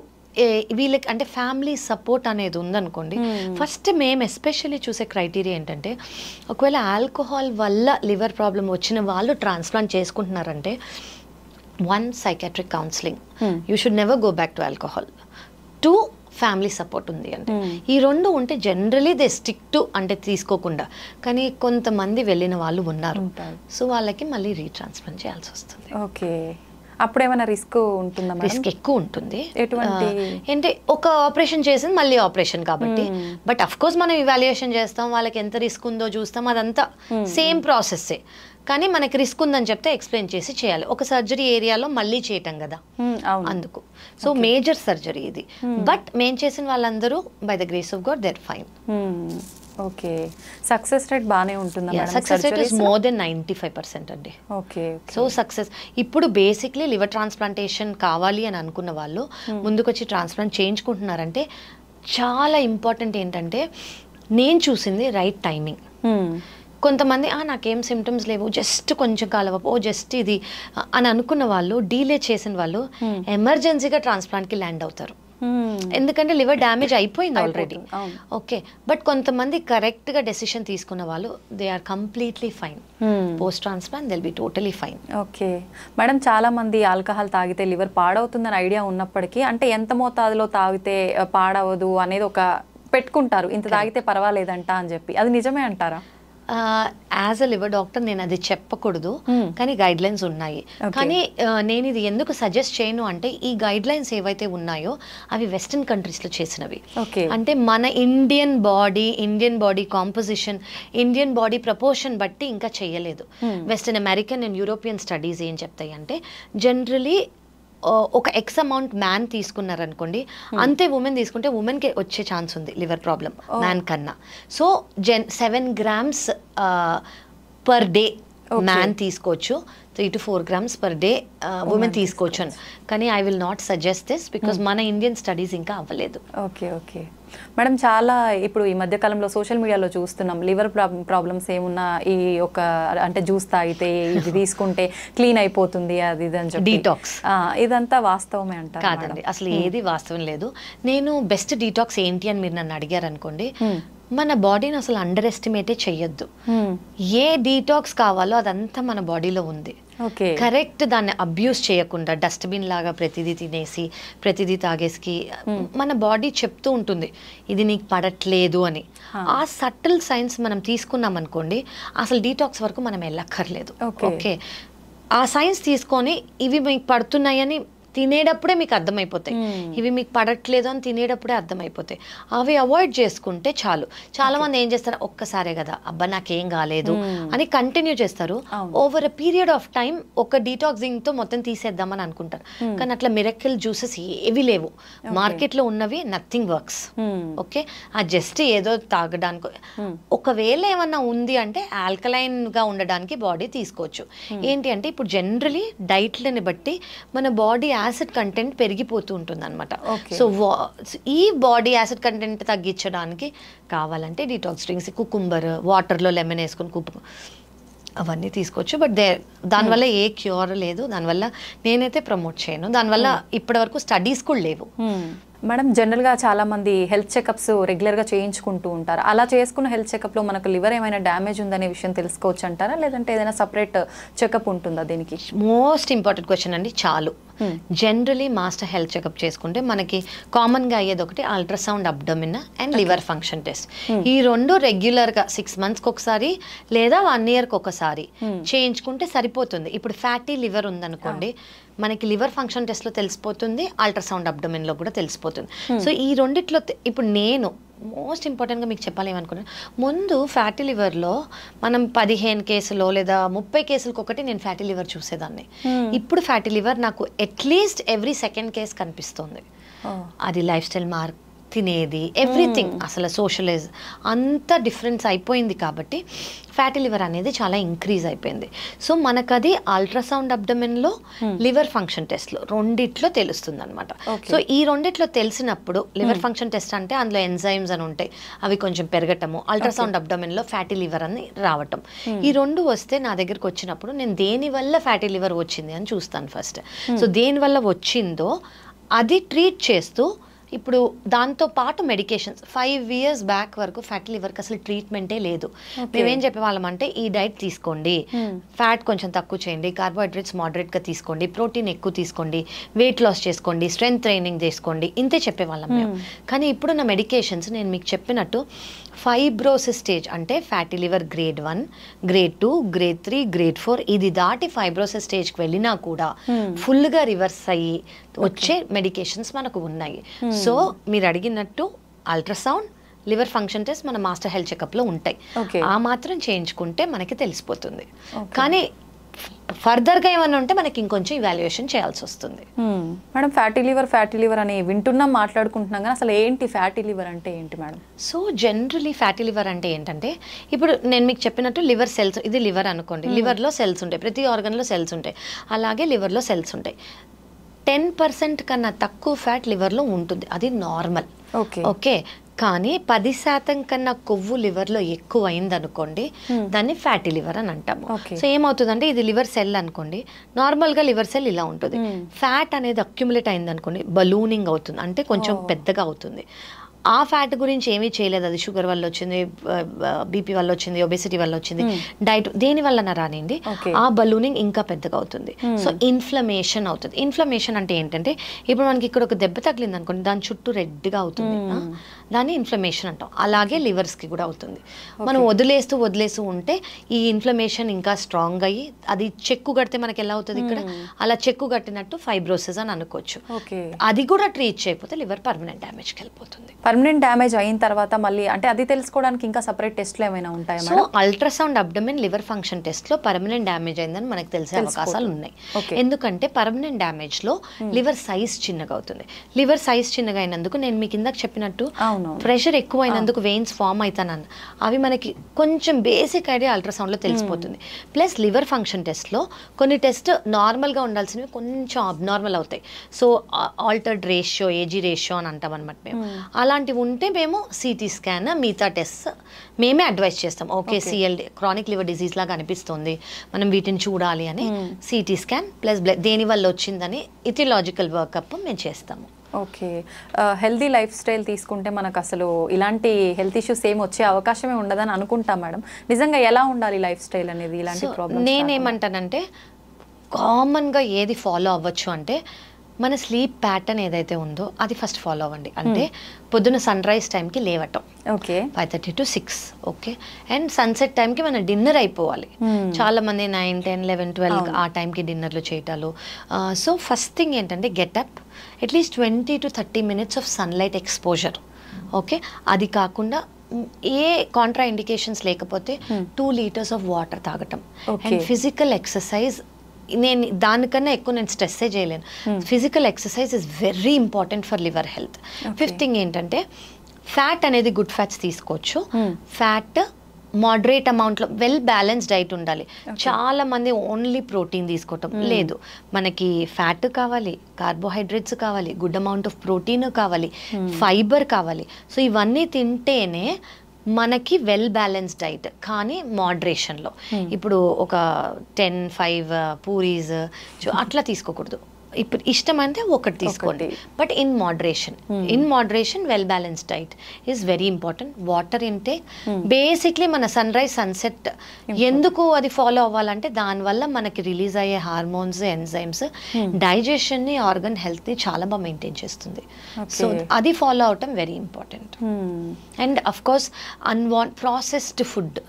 వీళ్ళకి అంటే ఫ్యామిలీ సపోర్ట్ అనేది ఉందనుకోండి, ఫస్ట్ మేము ఎస్పెషల్లీ చూసే క్రైటీరియా ఏంటంటే, ఒకవేళ ఆల్కహాల్ వల్ల లివర్ ప్రాబ్లం వచ్చిన వాళ్ళు ట్రాన్స్ప్లాంట్ చేసుకుంటున్నారంటే, 1 psychiatric counselling, you should never go back to alcohol. 2 family support ఉంది అంటే. ఈ 2 ఉంటే జనరలీ దే స్టిక్ టు అంటే తీసుకోకుండా. కానీ కొంతమంది వెళ్ళిన వాళ్ళు ఉన్నారు, సో వాళ్ళకి మళ్ళీ రీట్రాన్స్ప్లాంట్ చేయాల్సి వస్తుంది. ఓకే, అప్పుడు ఏమైనా రిస్క్ ఉంటుందా? రిస్క్ ఎక్కువ ఉంటుంది. ఎటువంటి అంటే ఒక ఆపరేషన్ చేసింది మళ్ళీ ఆపరేషన్ కాబట్టి, బట్ అఫ్ కోర్స్ మనం ఇవాల్యుయేషన్ చేస్తాం, వాళ్ళకి ఎంత రిస్క్ ఉందో చూస్తాం, అదంతా సేమ్ ప్రాసెస్సే. కానీ మనకి రిస్క్ ఉందని చెప్తే ఎక్స్ప్లెయిన్ చేసి చేయాలి. ఒక సర్జరీ ఏరియాలో మళ్ళీ చేయటం కదా, అందుకు. సో మేజర్ సర్జరీ ఇది. బట్ మేము చేసిన వాళ్ళందరూ by the grace of god they are fine. Okay, success rate బాగానే ఉంటుందా? Success rate is more than 95% అండి. ఓకే, సో సక్సెస్ ఇప్పుడు బేసిక్లీ లివర్ ట్రాన్స్ప్లాంటేషన్ కావాలి అని అనుకున్న వాళ్ళు ముందుకొచ్చి ట్రాన్స్ప్లాంట్ చేయించుకుంటున్నారంటే చాలా ఇంపార్టెంట్ ఏంటంటే, నేను చూసింది రైట్ టైమింగ్. కొంతమంది నాకేం సిమ్టమ్స్ లేవు, జస్ట్ కొంచెం కాలవపు, జస్ట్ ఇది అని అనుకున్న వాళ్ళు, డీలే చేసిన వాళ్ళు ఎమర్జెన్సీగా ట్రాన్స్ప్లాంట్కి ల్యాండ్ అవుతారు. ఎందుకంటే లివర్ డ్యామేజ్ అయిపోయింది ఆల్రెడీ. ఓకే, బట్ కొంతమంది కరెక్ట్గా డెసిషన్ తీసుకున్న వాళ్ళు they are completely fine. Post transplant they will be totally fine. Okay madam, చాలా మంది ఆల్కహాల్ తాగితే లివర్ పాడవుతుందని ఐడియా ఉన్నప్పటికీ, అంటే ఎంత మోతాదులో తాగితే పాడవదు అనేది ఒక పెట్టుకుంటారు, ఇంత తాగితే పర్వాలేదంట అని చెప్పి, అది నిజమే అంటారా? యాజ్ అ లివర్ డాక్టర్ నేను అది చెప్పకూడదు, కానీ గైడ్ లైన్స్ ఉన్నాయి. కానీ నేను ఇది ఎందుకు సజెస్ట్ చేయను అంటే, ఈ గైడ్ లైన్స్ ఏవైతే ఉన్నాయో అవి వెస్టర్న్ కంట్రీస్లో చేసినవి. అంటే మన Indian body composition, Indian body proportion బట్టి ఇంకా చేయలేదు. Western American and European studies ఏం చెప్తాయి అంటే, జనరలీ ఒక ఎక్స్ అమౌంట్ మ్యాన్ తీసుకున్నారనుకోండి, అంతే ఉమెన్ తీసుకుంటే ఉమెన్కి వచ్చే ఛాన్స్ ఉంది లివర్ ప్రాబ్లం మ్యాన్ కన్నా. So 7 grams per day man తీసుకోవచ్చు, 3 to 4 grams per day women తీసుకోవచ్చు అని. కానీ I will not suggest this because మన ఇండియన్ స్టడీస్ ఇంకా అవ్వలేదు. ఓకే ఓకే మేడం, చాలా ఇప్పుడు ఈ మధ్యకాలంలో సోషల్ మీడియాలో చూస్తున్నాం, లివర్ ప్రాబ్లమ్స్ ఏమున్నా ఈ ఒక అంటే జ్యూస్ తాగితే ఇది తీసుకుంటే క్లీన్ అయిపోతుంది అది ఇది అని చెప్పి, డీటాక్స్, ఇదంతా వాస్తవమే అంటారు? కాదండి, అసలు ఏది వాస్తవం లేదు. నేను బెస్ట్ డీటాక్స్ ఏంటి అని మీరు నన్ను అడిగారు అనుకోండి, మన బాడీని అసలు అండర్ ఎస్టిమేటే చెయ్యొద్దు. ఏ డీటాక్స్ కావాలో అదంతా మన బాడీలో ఉంది. కరెక్ట్ దాన్ని అబ్యూస్ చేయకుండా డస్ట్బిన్ లాగా ప్రతిదీ తినేసి ప్రతిదీ తాగేసి మన బాడీ చెప్తూ ఉంటుంది ఇది నీకు పడట్లేదు అని. ఆ సటిల్ సైన్స్ మనం తీసుకున్నాం అనుకోండి, అసలు డీటాక్స్ వరకు మనం వెళ్ళక్కర్లేదు. ఓకే, ఆ సైన్స్ తీసుకొని ఇవి మీకు పడుతున్నాయని తినేటప్పుడే మీకు అర్థమైపోతాయి, ఇవి మీకు పడట్లేదు అని తినేటప్పుడే అర్థమైపోతాయి. అవి అవాయిడ్ చేసుకుంటే చాలు. చాలా మంది ఏం చేస్తారు, ఒక్కసారే కదా అబ్బా నాకేం కాలేదు అని కంటిన్యూ చేస్తారు. Over a period of time ఒక డీటాక్సింగ్ తో మొత్తం తీసేద్దామని అనుకుంటారు. కానీ అట్లా మిరకిల్ జ్యూసెస్ ఏవి లేవు మార్కెట్లో ఉన్నవి, నథింగ్ వర్క్స్. ఓకే, ఆ జస్ట్ ఏదో తాగడానికి, ఒకవేళ ఏమన్నా ఉంది అంటే ఆల్కలైన్ గా ఉండడానికి బాడీ తీసుకోవచ్చు. ఏంటి అంటే ఇప్పుడు జనరలీ డైట్లని బట్టి మన బాడీ యాసిడ్ కంటెంట్ పెరిగిపోతూ ఉంటుంది అనమాట. సో ఈ బాడీ యాసిడ్ కంటెంట్ తగ్గించడానికి కావాలంటే డీటాక్స్ డ్రింక్స్, కుకుంబర్, వాటర్లో లెమన్ వేసుకొని అవన్నీ తీసుకోవచ్చు. బట్ దానివల్ల ఏ క్యూర్ లేదు, దానివల్ల నేనైతే ప్రమోట్ చేయను, దానివల్ల ఇప్పటివరకు స్టడీస్ కూడా లేవు. మేడం, జనరల్గా చాలా మంది హెల్త్ చెకప్స్ రెగ్యులర్గా చేయించుకుంటూ ఉంటారు. అలా చేసుకున్న హెల్త్ చెకప్లో మనకు లివర్ ఏమైనా డ్యామేజ్ ఉందనే విషయం తెలుసుకోవచ్చు అంటారా, లేదంటే ఏదైనా సపరేట్ చెకప్ ఉంటుందా దీనికి? మోస్ట్ ఇంపార్టెంట్ క్వశ్చన్ అండి. చాలు జనరలీ మాస్టర్ హెల్త్ చెకప్ చేసుకుంటే మనకి కామన్గా అయ్యేది ఒకటి ultrasound abdomen and liver function test. ఈ 2 రెగ్యులర్గా 6 monthsకి ఒకసారి లేదా 1 yearకి ఒకసారి చేయించుకుంటే సరిపోతుంది. ఇప్పుడు ఫ్యాటీ లివర్ ఉందనుకోండి, మనకి లివర్ ఫంక్షన్ టెస్ట్లో తెలిసిపోతుంది, అల్ట్రాసౌండ్ అబ్డమిన్లో కూడా తెలిసిపోతుంది. సో ఈ రెండిట్లో ఇప్పుడు నేను మోస్ట్ ఇంపార్టెంట్గా మీకు చెప్పాలి ఏమనుకున్నాను, ముందు ఫ్యాటీ లివర్లో మనం 15 కేసులో లేదా 30 కేసులకు ఒకటి నేను ఫ్యాటీ లివర్ చూసేదాన్ని. ఇప్పుడు ఫ్యాటీ లివర్ నాకు అట్లీస్ట్ ఎవ్రీ 2nd కేసు కనిపిస్తుంది. అది లైఫ్ స్టైల్ మార్క్, తినేది, ఎవ్రీథింగ్, అసలు సోషలైజ్ అంతా డిఫరెన్స్ అయిపోయింది కాబట్టి ఫ్యాటీ లివర్ అనేది చాలా ఇంక్రీజ్ అయిపోయింది. సో మనకు అది అల్ట్రాసౌండ్ అబ్డమిన్లో, లివర్ ఫంక్షన్ టెస్ట్లో రెండిట్లో తెలుస్తుంది అనమాట. సో ఈ రెండిట్లో తెలిసినప్పుడు లివర్ ఫంక్షన్ టెస్ట్ అంటే అందులో ఎంజైమ్స్ అని ఉంటాయి, అవి కొంచెం పెరగటము, అల్ట్రాసౌండ్ అబ్డమిన్లో ఫ్యాటీ లివర్ అని రావటం. ఈ 2 వస్తే నా దగ్గరకు వచ్చినప్పుడు నేను దేని వల్ల ఫ్యాటీ లివర్ వచ్చింది అని చూస్తాను ఫస్ట్. సో దేని వల్ల వచ్చిందో అది ట్రీట్ చేస్తూ ఇప్పుడు దాంతో పాటు మెడికేషన్స్ 5 years బ్యాక్ వరకు ఫ్యాటీ లివర్కి అసలు ట్రీట్మెంటే లేదు. మేమేం చెప్పేవాళ్ళం అంటే ఈ డైట్ తీసుకోండి, ఫ్యాట్ కొంచెం తక్కువ చేయండి, కార్బోహైడ్రేట్స్ మోడరేట్గా తీసుకోండి, ప్రోటీన్ ఎక్కువ తీసుకోండి, వెయిట్ లాస్ చేసుకోండి, స్ట్రెంగ్త్ ట్రైనింగ్ చేసుకోండి, ఇంతే చెప్పేవాళ్ళం మేము. కానీ ఇప్పుడున్న మెడికేషన్స్ నేను మీకు చెప్పినట్టు ఫైబ్రోసిస్ స్టేజ్ అంటే fatty liver grade 1, grade 2, grade 3, grade 4 ఇది దాటి ఫైబ్రోసిస్ స్టేజ్కి వెళ్ళినా కూడా ఫుల్గా రివర్స్ అయ్యి వచ్చే మెడికేషన్స్ మనకు ఉన్నాయి. సో మీరు అడిగినట్టు అల్ట్రాసౌండ్, లివర్ ఫంక్షన్ టెస్ట్ మన మాస్టర్ హెల్త్ చెకప్లో ఉంటాయి. ఆ మాత్రం చేయించుకుంటే మనకి తెలిసిపోతుంది. కానీ ఫర్దర్గా ఏమైనా ఉంటే మనకి ఇంకొంచెం ఇవాల్యుయేషన్ చేయాల్సి వస్తుంది. మేడం ఫ్యాటీ లివర్ అని వింటున్నాం, మాట్లాడుకుంటున్నాం, కానీ అసలు ఏంటి ఫ్యాటీ లివర్ అంటే ఏంటి madam? So generally fatty liver అంటే ఏంటంటే ఇప్పుడు నేను మీకు చెప్పినట్టు లివర్ సెల్స్, ఇది లివర్ అనుకోండి, లివర్లో సెల్స్ ఉంటాయి, ప్రతి ఆర్గన్లో సెల్స్ ఉంటాయి, అలాగే లివర్లో సెల్స్ ఉంటాయి. 10% కన్నా తక్కువ ఫ్యాట్ లివర్లో ఉంటుంది, అది నార్మల్. ఓకే, కానీ 10% కన్నా కొవ్వు లివర్లో ఎక్కువ అయింది అనుకోండి, దాన్ని ఫ్యాటీ లివర్ అని అంటాము. సో ఏమవుతుందంటే ఇది లివర్ సెల్ అనుకోండి, నార్మల్గా లివర్ సెల్ ఇలా ఉంటుంది. ఫ్యాట్ అనేది అక్యుములేట్ అయింది అనుకోండి, బలూనింగ్ అవుతుంది, అంటే కొంచెం పెద్దగా అవుతుంది. ఆ ఫ్యాట్ గురించి ఏమీ చేయలేదు, అది షుగర్ వల్ల వచ్చింది, బీపీ వల్ల వచ్చింది, ఒబెసిటీ వల్ల వచ్చింది, డైట్ దేని వల్ల రానింది, ఆ బలూనింగ్ ఇంకా పెద్దగా అవుతుంది. సో ఇన్ఫ్లమేషన్ అవుతుంది. ఇన్ఫ్లమేషన్ అంటే ఏంటంటే ఇప్పుడు మనకి ఇక్కడ ఒక దెబ్బ తగిలింది అనుకోండి, దాని చుట్టూ రెడ్గా అవుతుంది, దాన్ని ఇన్ఫ్లమేషన్ అంటాం. అలాగే లివర్స్కి కూడా అవుతుంది. మనం వదిలేస్తూ ఉంటే ఈ ఇన్ఫ్లమేషన్ ఇంకా స్ట్రాంగ్ అయ్యి అది చెక్కు కడితే మనకి ఎలా అవుతుంది, ఇక్కడ అలా చెక్కు కట్టినట్టు ఫైబ్రోసిస్ అని అనుకోవచ్చు. అది కూడా ట్రీట్ చేయకపోతే లివర్ పర్మనెంట్ డ్యామేజ్కి వెళ్ళిపోతుంది. పర్మనెంట్ డ్యామేజ్ అయిన తర్వాత మళ్ళీ అంటే అది తెలుసుకోవడానికి ఇంకా సెపరేట్ టెస్ట్లు ఏమైనా ఉంటాయా? So ultrasound abdomen liver function టెస్ట్లో పర్మనెంట్ డ్యామేజ్ అయిందని మనకు తెలిసే అవకాశాలు ఉన్నాయి. ఎందుకంటే పర్మనెంట్ డ్యామేజ్లో లివర్ సైజ్ చిన్నగా అవుతుంది. లివర్ సైజ్ చిన్నగా అయినందుకు నేను మీకు ఇందాక చెప్పినట్టు ప్రెషర్ ఎక్కువ అయినందుకు వెయిన్స్ ఫామ్ అవుతానన్న అవి మనకి కొంచెం బేసిక్ ఐడియా అల్ట్రాసౌండ్లో తెలిసిపోతుంది. ప్లస్ లివర్ ఫంక్షన్ టెస్ట్లో కొన్ని టెస్ట్ నార్మల్గా ఉండాల్సినవి కొంచెం అబ్నార్మల్ అవుతాయి. So altered ratio, AG ratio అని అంటాం అనమాట మేము. అలాంటివి ఉంటే మేము సిటీ స్కాన్, మిగతా టెస్ట్ మేమే అడ్వైస్ చేస్తాం. Okay, CLD chronic liver disease లాగా అనిపిస్తుంది, మనం వీటిని చూడాలి అని సిటీ స్కాన్ ప్లస్ బ్లడ్ దేని వల్ల వచ్చిందని ఇథియలాజికల్ వర్కప్ మేము చేస్తాము. ఓకే, హెల్దీ లైఫ్ స్టైల్ తీసుకుంటే మనకు అసలు ఇలాంటి హెల్త్ ఇష్యూస్ ఏమి వచ్చే అవకాశమే ఉండదని అనుకుంటాం మేడం. నిజంగా ఎలా ఉండాలి లైఫ్ స్టైల్ అనేది? ఇలాంటి ప్రాబ్లమ్స్ నేనేమంటానంటే కామన్గా ఏది ఫాలో అవ్వచ్చు అంటే మన స్లీప్ ప్యాటర్న్ ఏదైతే ఉందో అది ఫస్ట్ ఫాలో అవ్వండి. అంటే పొద్దున్న సన్ రైజ్ టైంకి లేవటం, 5:30 to 6. ఓకే, అండ్ సన్సెట్ టైంకి మన డిన్నర్ అయిపోవాలి. చాలా మంది 9, 10, 11, 12 ఆ టైంకి డిన్నర్లు చేయటాలు. సో ఫస్ట్ థింగ్ ఏంటంటే get up, at least 20 to 30 minutes of sunlight exposure. Okay, అది కాకుండా ఏ కాంట్రా ఇండికేషన్స్ లేకపోతే 2 liters ఆఫ్ వాటర్ తాగటం. అండ్ ఫిజికల్ ఎక్సర్సైజ్, నేను దానికన్నా ఎక్కువ నేను స్ట్రెస్సే చేయలేను. Physical exercise is very important for liver health. Fifth thing ఏంటంటే ఫ్యాట్ అనేది గుడ్ ఫ్యాట్స్ తీసుకోవచ్చు. ఫ్యాట్ మోడరేట్ అమౌంట్లో వెల్ బ్యాలెన్స్ డైట్ ఉండాలి. చాలా మంది ఓన్లీ ప్రోటీన్ తీసుకోవటం లేదు, మనకి ఫ్యాట్ కావాలి, కార్బోహైడ్రేట్స్ కావాలి, గుడ్ అమౌంట్ ఆఫ్ ప్రోటీన్ కావాలి, ఫైబర్ కావాలి. సో ఇవన్నీ తింటేనే మనకి వెల్ బ్యాలెన్స్ డైట్, కానీ మోడరేషన్లో. ఇప్పుడు ఒక 10-5 పూరీస్ అట్లా తీసుకోకూడదు. ఇప్పుడు ఇష్టం అంటే ఒకటి తీసుకోండి, but in moderation well balance diet is very important. Water intake, basically మన సన్ రైజ్ సన్సెట్ ఎందుకు అది ఫాలో అవ్వాలంటే దానివల్ల మనకి రిలీజ్ అయ్యే హార్మోన్స్, ఎంజైమ్స్ డైజెషన్ని, ఆర్గన్ హెల్త్ని చాలా బాగా మెయింటైన్ చేస్తుంది. సో అది ఫాలో అవటం very important. And of course processed food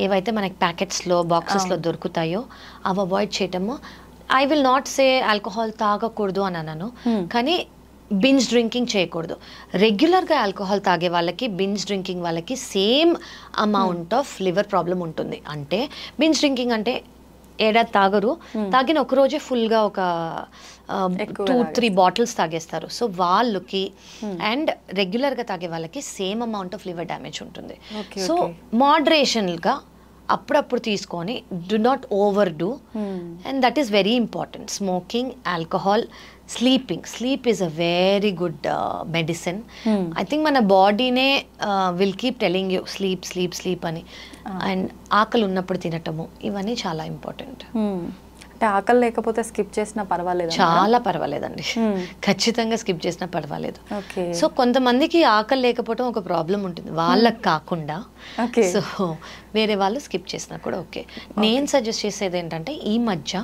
ఏవైతే మనకి ప్యాకెట్స్లో, బాక్సెస్లో దొరుకుతాయో అవి అవాయిడ్ చేయటము. I will not say alcohol తాగకూడదు అని అన్నాను, కానీ బింజ్ డ్రింకింగ్ చేయకూడదు. రెగ్యులర్గా ఆల్కహాల్ తాగే వాళ్ళకి, బింజ్ డ్రింకింగ్ వాళ్ళకి same amount of liver problem ఉంటుంది. అంటే బింజ్ డ్రింకింగ్ అంటే ఏడాది తాగరు, తాగిన ఒక రోజే ఫుల్గా ఒక 2-3 బాటిల్స్ తాగేస్తారు. సో వాళ్ళకి అండ్ రెగ్యులర్గా తాగే వాళ్ళకి same amount of liver damage ఉంటుంది. సో మోడరేషన్గా అప్పుడప్పుడు తీసుకొని, do not overdo, and that is very important. Smoking, alcohol, sleep is a very good medicine. I think మన బాడీనే will keep telling you sleep అని. అండ్ ఆకలి ఉన్నప్పుడు తినటము, ఇవన్నీ చాలా ఇంపార్టెంట్. అంటే ఆకలి లేకపోతే స్కిప్ చేసినా పర్వాలేదు? చాలా పర్వాలేదండి, ఖచ్చితంగా స్కిప్ చేసినా పర్వాలేదు. ఓకే. సో కొంతమందికి ఆకలి లేకపోవడం ఒక ప్రాబ్లం ఉంటుంది, వాళ్ళకి కాకుండా సో వేరే వాళ్ళు స్కిప్ చేసినా కూడా ఓకే. నేను సజెస్ట్ చేసేది ఏంటంటే ఈ మధ్య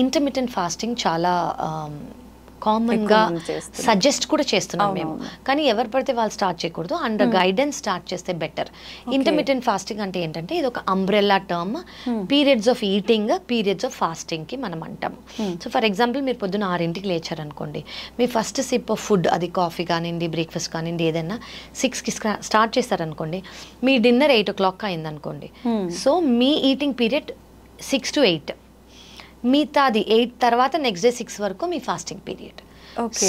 ఇంటర్మిటెంట్ ఫాస్టింగ్ చాలా కామన్గా సజెస్ట్ కూడా చేస్తున్నాం మేము, కానీ ఎవరు పడితే వాళ్ళు స్టార్ట్ చేయకూడదు, అండర్ గైడెన్స్ స్టార్ట్ చేస్తే బెటర్. ఇంటర్మిటెంట్ ఫాస్టింగ్ అంటే ఏంటంటే ఇది ఒక umbrella term, periods of eating, periods of ఫాస్టింగ్కి మనం అంటాము. సో ఫర్ ఎగ్జాంపుల్ మీరు పొద్దున్న 6ంటికి లేచారనుకోండి, మీ ఫస్ట్ సిప్ ఆఫ్ ఫుడ్, అది కాఫీ కానివ్వండి, బ్రేక్ఫాస్ట్ కానివ్వండి, ఏదైనా 6కి స్టార్ట్ చేస్తారనుకోండి, మీ డిన్నర్ 8 o'clock అయిందనుకోండి, so me eating period 6 to 8, మిగతాది 8 తర్వాత నెక్స్ట్ డే 6 వరకు మీ ఫాస్టింగ్ పీరియడ్.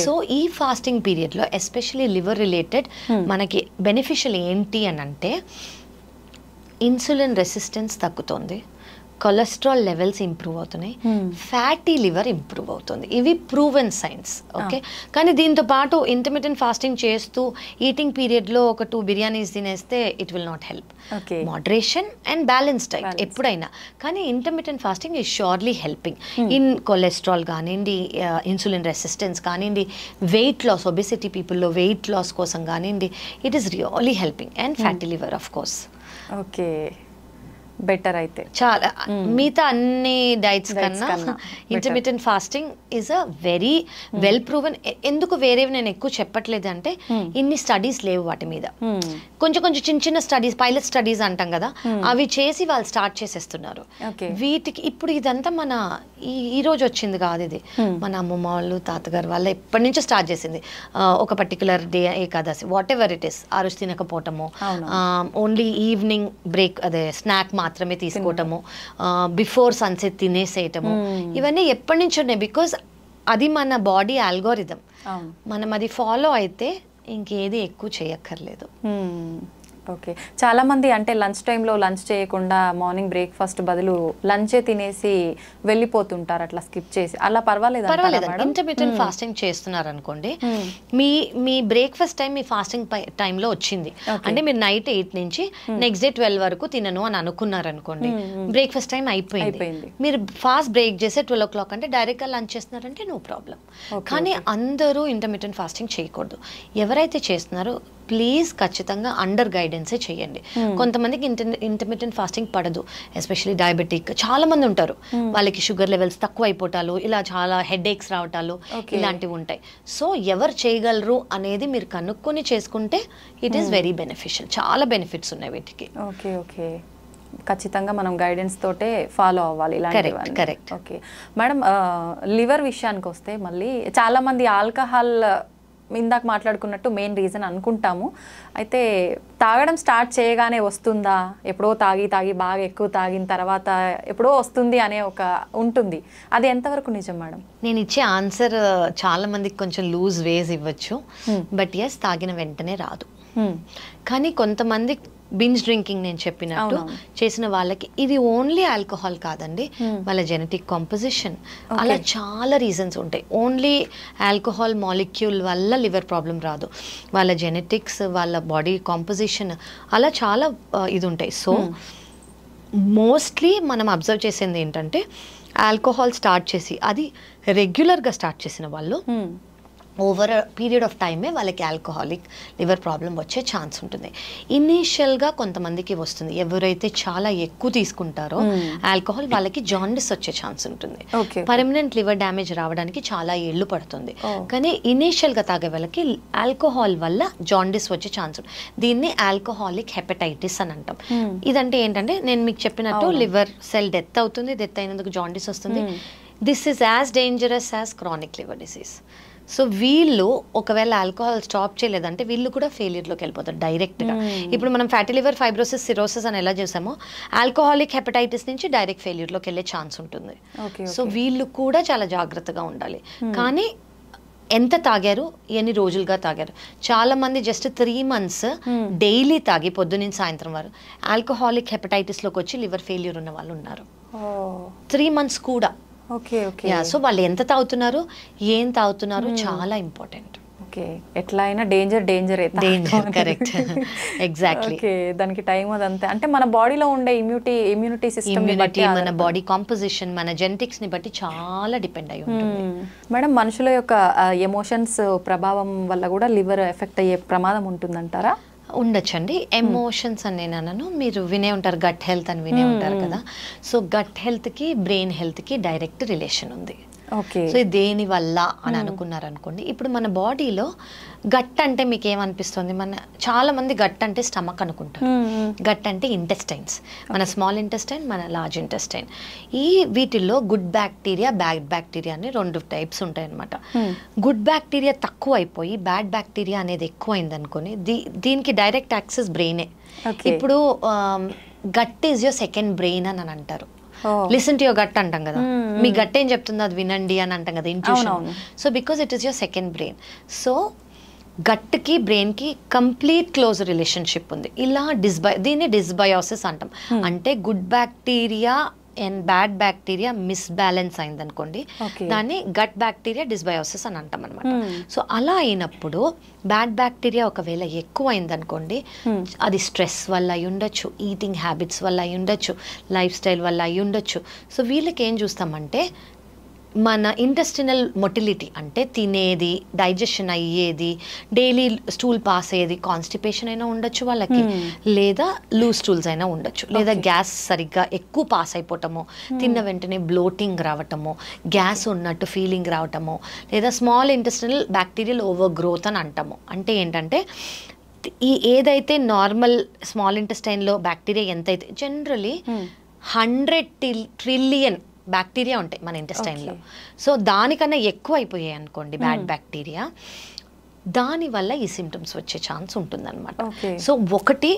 సో ఈ ఫాస్టింగ్ పీరియడ్లో ఎస్పెషలీ లివర్ రిలేటెడ్ మనకి బెనిఫిషియల్ ఏంటి అని అంటే ఇన్సులిన్ రెసిస్టెన్స్ తగ్గుతుంది, కొలెస్ట్రాల్ లెవెల్స్ ఇంప్రూవ్ అవుతున్నాయి, ఫ్యాటీ లివర్ ఇంప్రూవ్ అవుతుంది. ఇవి ప్రూవెన్ సైన్స్. ఓకే, కానీ దీంతో పాటు ఇంటర్మిటెంట్ ఫాస్టింగ్ చేస్తూ ఈటింగ్ పీరియడ్లో ఒక 2 బిర్యానీస్ తినేస్తే it will not help. Moderation and balance diet ఎప్పుడైనా, కానీ intermittent fasting is surely helping in cholesterol కానివ్వండి, ఇన్సులిన్ రెసిస్టెన్స్ కానివ్వండి, వెయిట్ లాస్, ఒబెసిటీ పీపుల్లో వెయిట్ లాస్ కోసం కానివ్వండి, it is really helping, and fatty liver of course. Okay, better అయితే చాలా మిగతా అన్ని డైట్స్ కన్నా intermittent fasting is a very well proven. ఎందుకు వేరేవి నేను ఎక్కువ చెప్పట్లేదు అంటే ఇన్ని స్టడీస్ లేవు వాటి మీద, కొంచెం కొంచెం చిన్న చిన్న స్టడీస్, పైలట్ స్టడీస్ అంటాం కదా, అవి చేసి వాళ్ళు స్టార్ట్ చేసేస్తున్నారు. వీటికి ఇప్పుడు ఇదంతా మన ఈ రోజు వచ్చింది కాదు, ఇది మన అమ్మమ్మ వాళ్ళు, తాతగారు వాళ్ళు ఎప్పటి నుంచో స్టార్ట్ చేసింది. ఒక particular day, Ekadashi, what ever it is, ఆ రోజు తినకపోవటము, ఓన్లీ ఈవినింగ్ బ్రేక్ అదే స్నాక్ మాత్రమే తీసుకోవటము, బిఫోర్ సన్సెట్ తినేసేయటము, ఇవన్నీ ఎప్పటి నుంచి ఉన్నాయి. బికాజ్ అది మన బాడీ ఆల్గోరిథం, మనం అది ఫాలో అయితే ఇంకేది ఎక్కువ చేయక్కర్లేదు. ఓకే, చాలామంది అంటే లంచ్ టైంలో లంచ్ చేయకుండా మార్నింగ్ బ్రేక్ఫాస్ట్ బదులు లంచే తినేసి వెళ్ళిపోతుంటారు, అట్లా స్కిప్ చేసి. అలా పర్వాలేదు? ఇంటర్మిటెంట్ ఫాస్టింగ్ చేస్తున్నారు అనుకోండి, మీ బ్రేక్ఫాస్ట్ టైం మీ ఫాస్టింగ్ టైంలో వచ్చింది అంటే మీరు నైట్ 8 నుంచి నెక్స్ట్ డే 12 వరకు తినను అని అనుకున్నారు అనుకోండి, బ్రేక్ఫాస్ట్ టైం అయిపోయింది, మీరు ఫాస్ట్ బ్రేక్ చేసే 12 o'clock అంటే డైరెక్ట్గా లంచ్ చేస్తున్నారంటే నో ప్రాబ్లం. కానీ అందరూ ఇంటర్మిటెంట్ ఫాస్టింగ్ చేయకూడదు. ఎవరైతే చేస్తున్నారో ప్లీజ్ ఖచ్చితంగా అండర్ గైడెన్సే చేయండి. కొంతమందికి ఇంటర్మిటెంట్ ఫాస్టింగ్ పడదు, ఎస్పెషల్లీ డయాబెటిక్ చాలా మంది ఉంటారు, వాళ్ళకి షుగర్ లెవెల్స్ తక్కువ అయిపోవటాలు, ఇలా చాలా హెడ్ ఏక్స్ రావటాలు, ఇలాంటివి ఉంటాయి. సో ఎవరు చేయగలరు అనేది మీరు కనుక్కొని చేసుకుంటే ఇట్ ఈస్ వెరీ బెనిఫిషియల్. చాలా బెనిఫిట్స్ ఉన్నాయి వీటికి. ఓకే ఓకే, ఖచ్చితంగా మనం గైడెన్స్ తోటే ఫాలో అవ్వాలి ఇలాంటివన్నీ. కరెక్ట్. ఓకే మేడం, లివర్ విషయానికి వస్తే మళ్ళీ చాలా మంది ఆల్కహాల్ ఇందాక మాట్లాడుకున్నట్టు మెయిన్ రీజన్ అనుకుంటాము. అయితే తాగడం స్టార్ట్ చేయగానే వస్తుందా, ఎప్పుడో తాగి బాగా ఎక్కువ తాగిన తర్వాత ఎప్పుడో వస్తుంది అనే ఒక ఉంటుంది, అది ఎంతవరకు నిజం మేడం? నేను ఇచ్చే ఆన్సర్ చాలా మందికి కొంచెం లూజ్ వేస్ ఇవ్వచ్చు, బట్ ఎస్ తాగిన వెంటనే రాదు. కానీ కొంతమంది బింజ్ డ్రింకింగ్ నేను చెప్పినట్టు చేసిన వాళ్ళకి ఇది ఓన్లీ ఆల్కహాల్ కాదండి, వాళ్ళ జెనెటిక్ కాంపోజిషన్, అలా చాలా రీజన్స్ ఉంటాయి. ఓన్లీ ఆల్కహాల్ మాలిక్యూల్ వల్ల లివర్ ప్రాబ్లం రాదు, వాళ్ళ జెనెటిక్స్, వాళ్ళ బాడీ కాంపోజిషన్, అలా చాలా ఇది ఉంటాయి. సో మోస్ట్లీ మనం అబ్జర్వ్ చేసేది ఏంటంటే ఆల్కహాల్ స్టార్ట్ చేసి అది రెగ్యులర్గా స్టార్ట్ చేసిన వాళ్ళు ఓవర్ పీరియడ్ ఆఫ్ టైమే వాళ్ళకి ఆల్కహాలిక్ లివర్ ప్రాబ్లం వచ్చే ఛాన్స్ ఉంటుంది. ఇనీషియల్గా కొంతమందికి వస్తుంది, ఎవరైతే చాలా ఎక్కువ తీసుకుంటారో ఆల్కహాల్ వాళ్ళకి జాండిస్ వచ్చే ఛాన్స్ ఉంటుంది, పర్మనెంట్ లివర్ డ్యామేజ్ రావడానికి చాలా ఏళ్ళు పడుతుంది. కానీ ఇనీషియల్గా తాగే వాళ్ళకి ఆల్కహాల్ వల్ల జాండిస్ వచ్చే ఛాన్స్ ఉంటుంది. దీన్ని ఆల్కహాలిక్ హెపటైటిస్ అని అంటాం. ఇదంటే ఏంటంటే నేను మీకు చెప్పినట్టు లివర్ సెల్ డెత్ అవుతుంది, డెత్ అయినందుకు జాండిస్ వస్తుంది. This is as dangerous as chronic liver disease. So వీళ్ళు ఒకవేళ ఆల్కహాల్ స్టాప్ చేయలేదంటే వీళ్ళు కూడా ఫెయిల్యూర్లోకి వెళ్ళిపోతారు డైరెక్ట్గా. ఇప్పుడు మనం ఫ్యాటీ లివర్, ఫైబ్రోసిస్, సిరోసిస్ అని ఎలా చేసామో ఆల్కహాలిక్ హెపటైటిస్ నుంచి డైరెక్ట్ ఫెయిల్యూర్లోకి వెళ్ళే ఛాన్స్ ఉంటుంది. సో వీళ్ళు కూడా చాలా జాగ్రత్తగా ఉండాలి. కానీ ఎంత తాగారు, ఎన్ని రోజులుగా తాగారు? చాలా మంది జస్ట్ 3 months డైలీ తాగి పొద్దున్న సాయంత్రం వారు ఆల్కహాలిక్ హెపటైటిస్లోకి వచ్చి లివర్ ఫెయిల్యూర్ ఉన్న వాళ్ళు ఉన్నారు. 3 months కూడా. Okay okay. సో వాళ్ళు ఎంత తాగుతున్నారు, ఏం తాగుతున్నారు చాలా ఇంపార్టెంట్. ఓకే, ఎట్లా అయినా డేంజర్ కరెక్ట్, ఎగ్జాక్ట్లీ. ఓకే, దానికి టైం అదంతే. అంటే మన బాడీలో ఉండే ఇమ్యూనిటీ సిస్టమ్ బట్టి, మన బాడీ కాంపోజిషన్, మన జెనెటిక్స్ ని బట్టి చాలా డిపెండ్ అయి ఉంటుంది. మేడం, మనుషుల యొక్క ఎమోషన్స్ ప్రభావం వల్ల కూడా లివర్ ఎఫెక్ట్ అయ్యే ప్రమాదం ఉంటుందంటారా? ఉండొచ్చండి. ఎమోషన్స్ అని నేను అన్నాను, మీరు వినే ఉంటారు గట్ హెల్త్ అని వినే ఉంటారు కదా. సో గట్ హెల్త్కి బ్రెయిన్ హెల్త్కి డైరెక్ట్ రిలేషన్ ఉంది. సో దేని వల్ల అని అనుకున్నారు అనుకోండి, ఇప్పుడు మన బాడీలో గట్ అంటే మీకు ఏమనిపిస్తుంది? చాలా మంది గట్ అంటే స్టమక్ అనుకుంటారు. గట్ అంటే ఇంటెస్టైన్స్, మన స్మాల్ ఇంటెస్టైన్, మన లార్జ్ ఇంటెస్టైన్. వీటిల్లో గుడ్ బ్యాక్టీరియా, బ్యాడ్ బ్యాక్టీరియా అని 2 టైప్స్ ఉంటాయి అనమాట. గుడ్ బ్యాక్టీరియా తక్కువ అయిపోయి బ్యాడ్ బ్యాక్టీరియా అనేది ఎక్కువ అయింది అనుకోని, దీనికి డైరెక్ట్ యాక్సెస్ బ్రెయినే. ఇప్పుడు gut is your second brain అని అంటారు. లిసన్ టు యువర్ గట్ అంటాం కదా, మీ గట్ ఏం చెప్తుందో అది వినండి అని అంటాం కదా, intuition. So because it is your second brain. So గట్కి బ్రెయిన్కి కంప్లీట్ క్లోజ్ రిలేషన్షిప్ ఉంది. ఇలా దీన్ని డిస్బయోసిస్ అంటాం. అంటే good bacteria and bad bacteria misbalance అయిందనుకోండి, దాన్ని గట్ బ్యాక్టీరియా డిస్బయోసిస్ అని అంటాం అనమాట. సో అలా అయినప్పుడు బ్యాడ్ బ్యాక్టీరియా ఒకవేళ ఎక్కువ అయిందనుకోండి, అది స్ట్రెస్ వల్ల అయి ఉండొచ్చు, ఈటింగ్ హ్యాబిట్స్ వల్ల అయి ఉండొచ్చు, లైఫ్ స్టైల్ వల్ల అయి ఉండొచ్చు. సో వీళ్ళకి ఏం చూస్తామంటే, మన ఇంటెస్టినల్ మొటిలిటీ అంటే తినేది, డైజెషన్ అయ్యేది, డైలీ స్టూల్ పాస్ అయ్యేది, కాన్స్టిపేషన్ అయినా ఉండొచ్చు వాళ్ళకి, లేదా లూజ్ స్టూల్స్ అయినా ఉండొచ్చు, లేదా గ్యాస్ సరిగ్గా ఎక్కువ పాస్ అయిపోవటము, తిన్న వెంటనే బ్లోటింగ్ రావటము, గ్యాస్ ఉన్నట్టు ఫీలింగ్ రావటము, లేదా small intestinal bacterial over growth అని అంటాము. అంటే ఏంటంటే ఏదైతే నార్మల్ స్మాల్ ఇంటెస్టైన్లో బ్యాక్టీరియా ఎంతైతే, జనరలీ 100 ట్రిలియన్ బ్యాక్టీరియా ఉంటాయి మన ఇంటెస్టైన్లో. సో దానికన్నా ఎక్కువ అయిపోయాయి అనుకోండి బ్యాడ్ బ్యాక్టీరియా, దానివల్ల ఈ సిమ్టమ్స్ వచ్చే ఛాన్స్ ఉంటుందన్నమాట. సో ఒకటి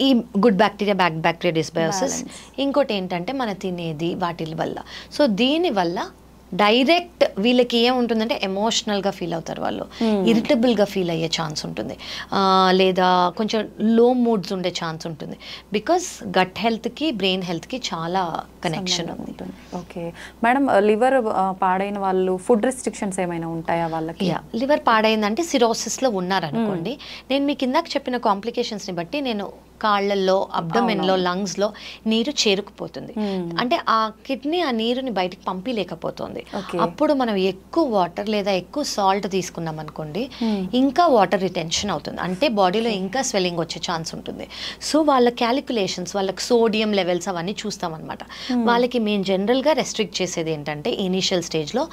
ఈ good bacteria, bad bacteria dysbiosis. ఇంకోటి ఏంటంటే మన తినేది, వాటి వల్ల. సో దీనివల్ల డైరెక్ట్ వీళ్ళకి ఏముంటుందంటే ఎమోషనల్గా ఫీల్ అవుతారు వాళ్ళు, ఇరిటబుల్గా ఫీల్ అయ్యే ఛాన్స్ ఉంటుంది, లేదా కొంచెం లో మూడ్స్ ఉండే ఛాన్స్ ఉంటుంది. బికాస్ గట్ హెల్త్కి బ్రెయిన్ హెల్త్కి చాలా కనెక్షన్ ఉంటుంది. ఓకే మేడం, లివర్ పాడైన వాళ్ళు ఫుడ్ రెస్ట్రిక్షన్స్ ఏమైనా ఉంటాయా వాళ్ళకి? లివర్ పాడైందంటే సిరోసిస్లో ఉన్నారనుకోండి, నేను మీకు ఇందాక చెప్పిన కాంప్లికేషన్స్ని బట్టి నేను కాళ్ళల్లో, అబ్డమెన్లో, లంగ్స్లో నీరు చేరుకుపోతుంది. అంటే ఆ కిడ్నీ ఆ నీరుని బయటకు పంపించలేకపోతుంది. అప్పుడు మనం ఎక్కువ వాటర్ లేదా ఎక్కువ సాల్ట్ తీసుకున్నాం అనుకోండి, ఇంకా వాటర్ రిటెన్షన్ అవుతుంది, అంటే బాడీలో ఇంకా స్వెల్లింగ్ వచ్చే ఛాన్స్ ఉంటుంది. సో వాళ్ళ క్యాలిక్యులేషన్స్, వాళ్ళకి సోడియం లెవెల్స్ అవన్నీ చూస్తామన్నమాట. వాళ్ళకి మేము జనరల్గా రెస్ట్రిక్ట్ చేసేది ఏంటంటే, ఇనీషియల్ స్టేజ్లో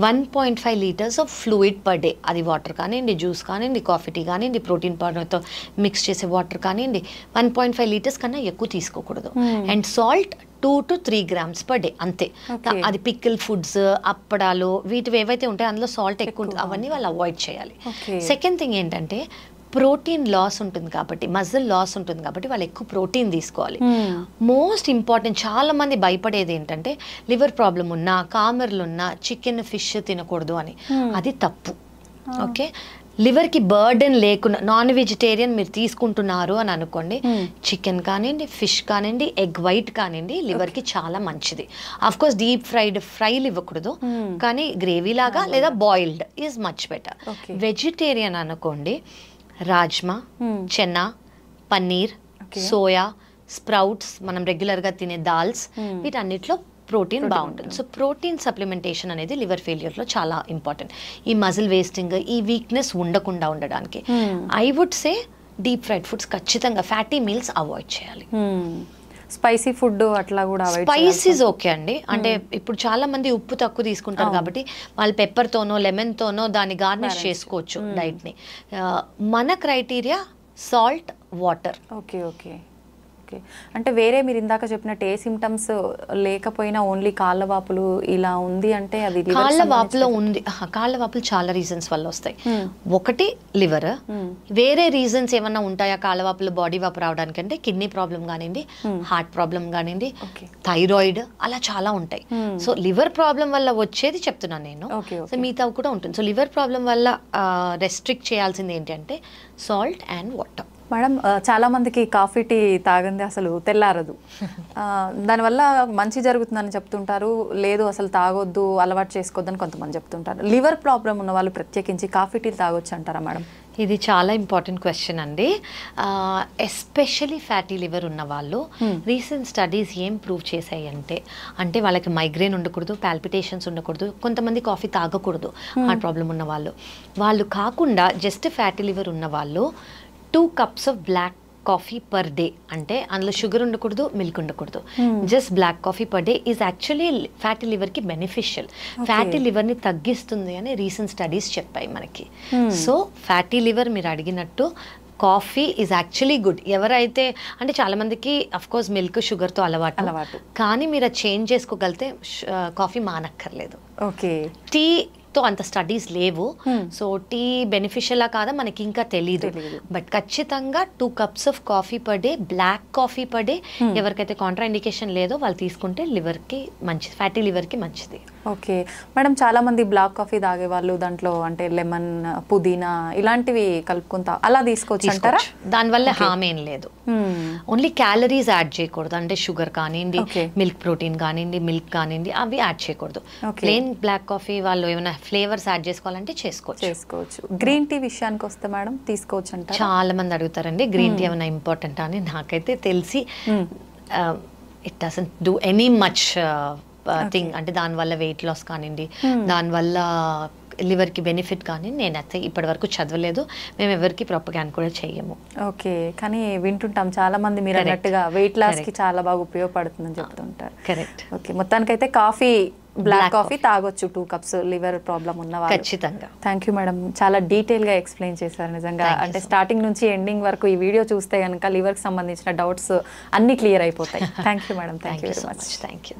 1.5 litres of fluid per day, అది వాటర్ కానివ్వండి, జ్యూస్ కానివ్వండి, కాఫీ టీ కానివ్వండి, ప్రోటీన్ పౌడర్తో మిక్స్ చేసే వాటర్ కానివ్వండి, 1.5 లీటర్స్ కన్నా ఎక్కువ తీసుకోకూడదు. And salt 2 to 3 grams per day అంతే. అది పికిల్ ఫుడ్స్, అప్పడాలు, వీటివి ఏవైతే ఉంటాయో అందులో సాల్ట్ ఎక్కువ ఉంటుంది, అవన్నీ వాళ్ళు అవాయిడ్ చేయాలి. సెకండ్ థింగ్ ఏంటంటే, ప్రోటీన్ లాస్ ఉంటుంది కాబట్టి, మజిల్ లాస్ ఉంటుంది కాబట్టి వాళ్ళు ఎక్కువ ప్రోటీన్ తీసుకోవాలి. మోస్ట్ ఇంపార్టెంట్, చాలా మంది భయపడేది ఏంటంటే, లివర్ ప్రాబ్లం ఉన్నా, కామెర్లు ఉన్నా చికెన్, ఫిష్ తినకూడదు అని. అది తప్పు. ఓకే, లివర్కి బర్డెన్ లేకుండా నాన్ వెజిటేరియన్ మీరు తీసుకుంటున్నారు అని అనుకోండి, చికెన్ కానివ్వండి, ఫిష్ కానివ్వండి, ఎగ్ వైట్ కానివ్వండి, లివర్కి చాలా మంచిది. ఆఫ్ కోర్స్ డీప్ ఫ్రైలు ఇవ్వకూడదు, కానీ గ్రేవీ లాగా లేదా boiled is much better. Vegetarian అనుకోండి, రాజ్మా, చెన్నా, పన్నీర్, సోయా, స్ప్రౌట్స్, మనం రెగ్యులర్గా తినే దాల్స్, వీటన్నిటిలో ప్రోటీన్ బాగుంటుంది. సో ప్రోటీన్ సప్లిమెంటేషన్ అనేది లివర్ ఫెయిల్యూర్లో చాలా ఇంపార్టెంట్. ఈ మజిల్ వేస్టింగ్, ఈ వీక్నెస్ ఉండకుండా ఉండడానికి I would say deep fried foods ఖచ్చితంగా, ఫ్యాటీ మీల్స్ అవాయిడ్ చేయాలి. స్పైసీ ఫుడ్ అట్లా కూడా స్పైసీస్ ఓకే అండి. అంటే ఇప్పుడు చాలా మంది ఉప్పు తక్కువ తీసుకుంటారు కాబట్టి వాళ్ళు పెప్పర్తోనో లెమన్తోనో దాన్ని గార్నిష్ చేసుకోవచ్చు డైట్ని. మన criteria salt, water. Okay okay okay. అంటే వేరే మీరు ఇందాక చెప్పినట్టు ఏ సిమ్టమ్స్ లేకపోయినా ఓన్లీ కాళ్ళ వాపులు ఇలా ఉంది అంటే అది కాళ్ళ వాపులో ఉంది. కాళ్ళ వాపులు చాలా రీజన్స్ వల్ల వస్తాయి. ఒకటి లివర్. వేరే రీజన్స్ ఏమన్నా ఉంటాయా కాళ్ళ వాపులు, బాడీ వాపు రావడానికి అంటే కిడ్నీ ప్రాబ్లం కానివ్వండి, హార్ట్ ప్రాబ్లం కానివ్వండి, థైరాయిడ్, అలా చాలా ఉంటాయి. సో లివర్ ప్రాబ్లం వల్ల వచ్చేది చెప్తున్నాను నేను. సో మిగతా కూడా ఉంటుంది. సో లివర్ ప్రాబ్లం వల్ల రెస్ట్రిక్ట్ చేయాల్సింది ఏంటంటే సాల్ట్ అండ్ వాటర్. మేడం చాలా మందికి కాఫీ టీ తాగంది అసలు తెల్లారదు. దానివల్ల మంచి జరుగుతుందని చెప్తుంటారు, లేదు అసలు తాగొద్దు, అలవాటు చేసుకోవద్దని కొంతమంది చెప్తుంటారు. లివర్ ప్రాబ్లం ఉన్న వాళ్ళు ప్రత్యేకించి కాఫీ టీ తాగొచ్చు అంటారా మేడం? ఇది చాలా ఇంపార్టెంట్ క్వశ్చన్ అండి. ఎస్పెషలీ ఫ్యాటీ లివర్ ఉన్న వాళ్ళు రీసెంట్ స్టడీస్ ఏం ప్రూవ్ చేశాయి అంటే వాళ్ళకి మైగ్రేన్ ఉండకూడదు, పాల్పిటేషన్స్ ఉండకూడదు, కొంతమంది కాఫీ తాగకూడదు హార్ట్ ప్రాబ్లం ఉన్న వాళ్ళు కాకుండా జస్ట్ ఫ్యాటీ లివర్ ఉన్న వాళ్ళు 2 cups of black coffee per day, అంటే అందులో షుగర్ ఉండకూడదు, మిల్క్ ఉండకూడదు, just black coffee per day is actually fatty లివర్కి బెనిఫిషియల్. ఫ్యాటీ లివర్ని తగ్గిస్తుంది అని రీసెంట్ స్టడీస్ చెప్పాయి మనకి. సో ఫ్యాటీ లివర్ మీరు అడిగినట్టు కాఫీ ఈజ్ యాక్చువల్లీ గుడ్. ఎవరైతే అంటే చాలా మందికి అఫ్ కోర్స్ మిల్క్ షుగర్తో అలవాటు, కానీ మీరు అది చేంజ్ చేసుకోగలిగితే కాఫీ మానక్కర్లేదు. ఓకే, టీతో అంత స్టడీస్ లేవు, సో టీ బెనిఫిషియలా కాదా మనకి ఇంకా తెలియదు. బట్ ఖచ్చితంగా 2 cups of coffee per day, black coffee per day, ఎవరికైతే కాంట్రా ఇండికేషన్ లేదో వాళ్ళు తీసుకుంటే లివర్కి మంచిది, ఫ్యాటీ లివర్కి మంచిది. ఓకే మేడం, చాలా మంది బ్లాక్ కాఫీ తాగే వాళ్ళు దాంట్లో అంటే లెమన్, పుదీనా ఇలాంటివి కలుపుకుంటా అలా తీసుకోవచ్చు అంటారా? దానివల్ల హామ్ ఏం లేదు. ఓన్లీ క్యాలరీస్ యాడ్ చేయకూడదు, అంటే షుగర్ కానివ్వండి, మిల్క్ ప్రోటీన్ కానివ్వండి, మిల్క్ కానివ్వండి, అవి యాడ్ చేయకూడదు. ప్లెయిన్ బ్లాక్ కాఫీ వాళ్ళు ఏమైనా ఫ్లేవర్స్ యాడ్ చేసుకోవాలంటే చేసుకోవచ్చు. గ్రీన్ టీ విషయానికి వస్తే మేడం తీసుకోవచ్చు అంటారా? చాలా మంది అడుగుతారండి గ్రీన్ టీ ఏమైనా ఇంపార్టెంట్ అని. నాకైతే తెలిసి it doesn't do any much thing. అంటే దానివల్ల వెయిట్ లాస్ కానివ్వండి, దానివల్ల లివర్కి బెనిఫిట్ కానీ నేనైతే ఇప్పటి వరకు చదవలేదు, మేము ఎవరికి ప్రొపగాండా కూడా చెయ్యము. ఓకే, కానీ వింటుంటాం చాలా మంది మీరు అన్నట్టుగా వెయిట్ లాస్కి చాలా బాగా ఉపయోగపడుతుందని చెప్తుంటారు. కరెక్ట్. ఓకే, మొత్తానికైతే కాఫీ, బ్లాక్ కాఫీ తాగొచ్చు 2 cups లివర్ ప్రాబ్లం ఉన్న వాళ్ళు. ఖచ్చితంగా. థ్యాంక్ యూ మేడం, చాలా డీటెయిల్గా ఎక్స్ప్లెయిన్ చేశారు నిజంగా. అంటే స్టార్టింగ్ నుంచి ఎండింగ్ వరకు ఈ వీడియో చూస్తే కనుక లివర్కి సంబంధించిన డౌట్స్ అన్ని క్లియర్ అయిపోతాయి. Thank you madam, thank you very much. Thank you.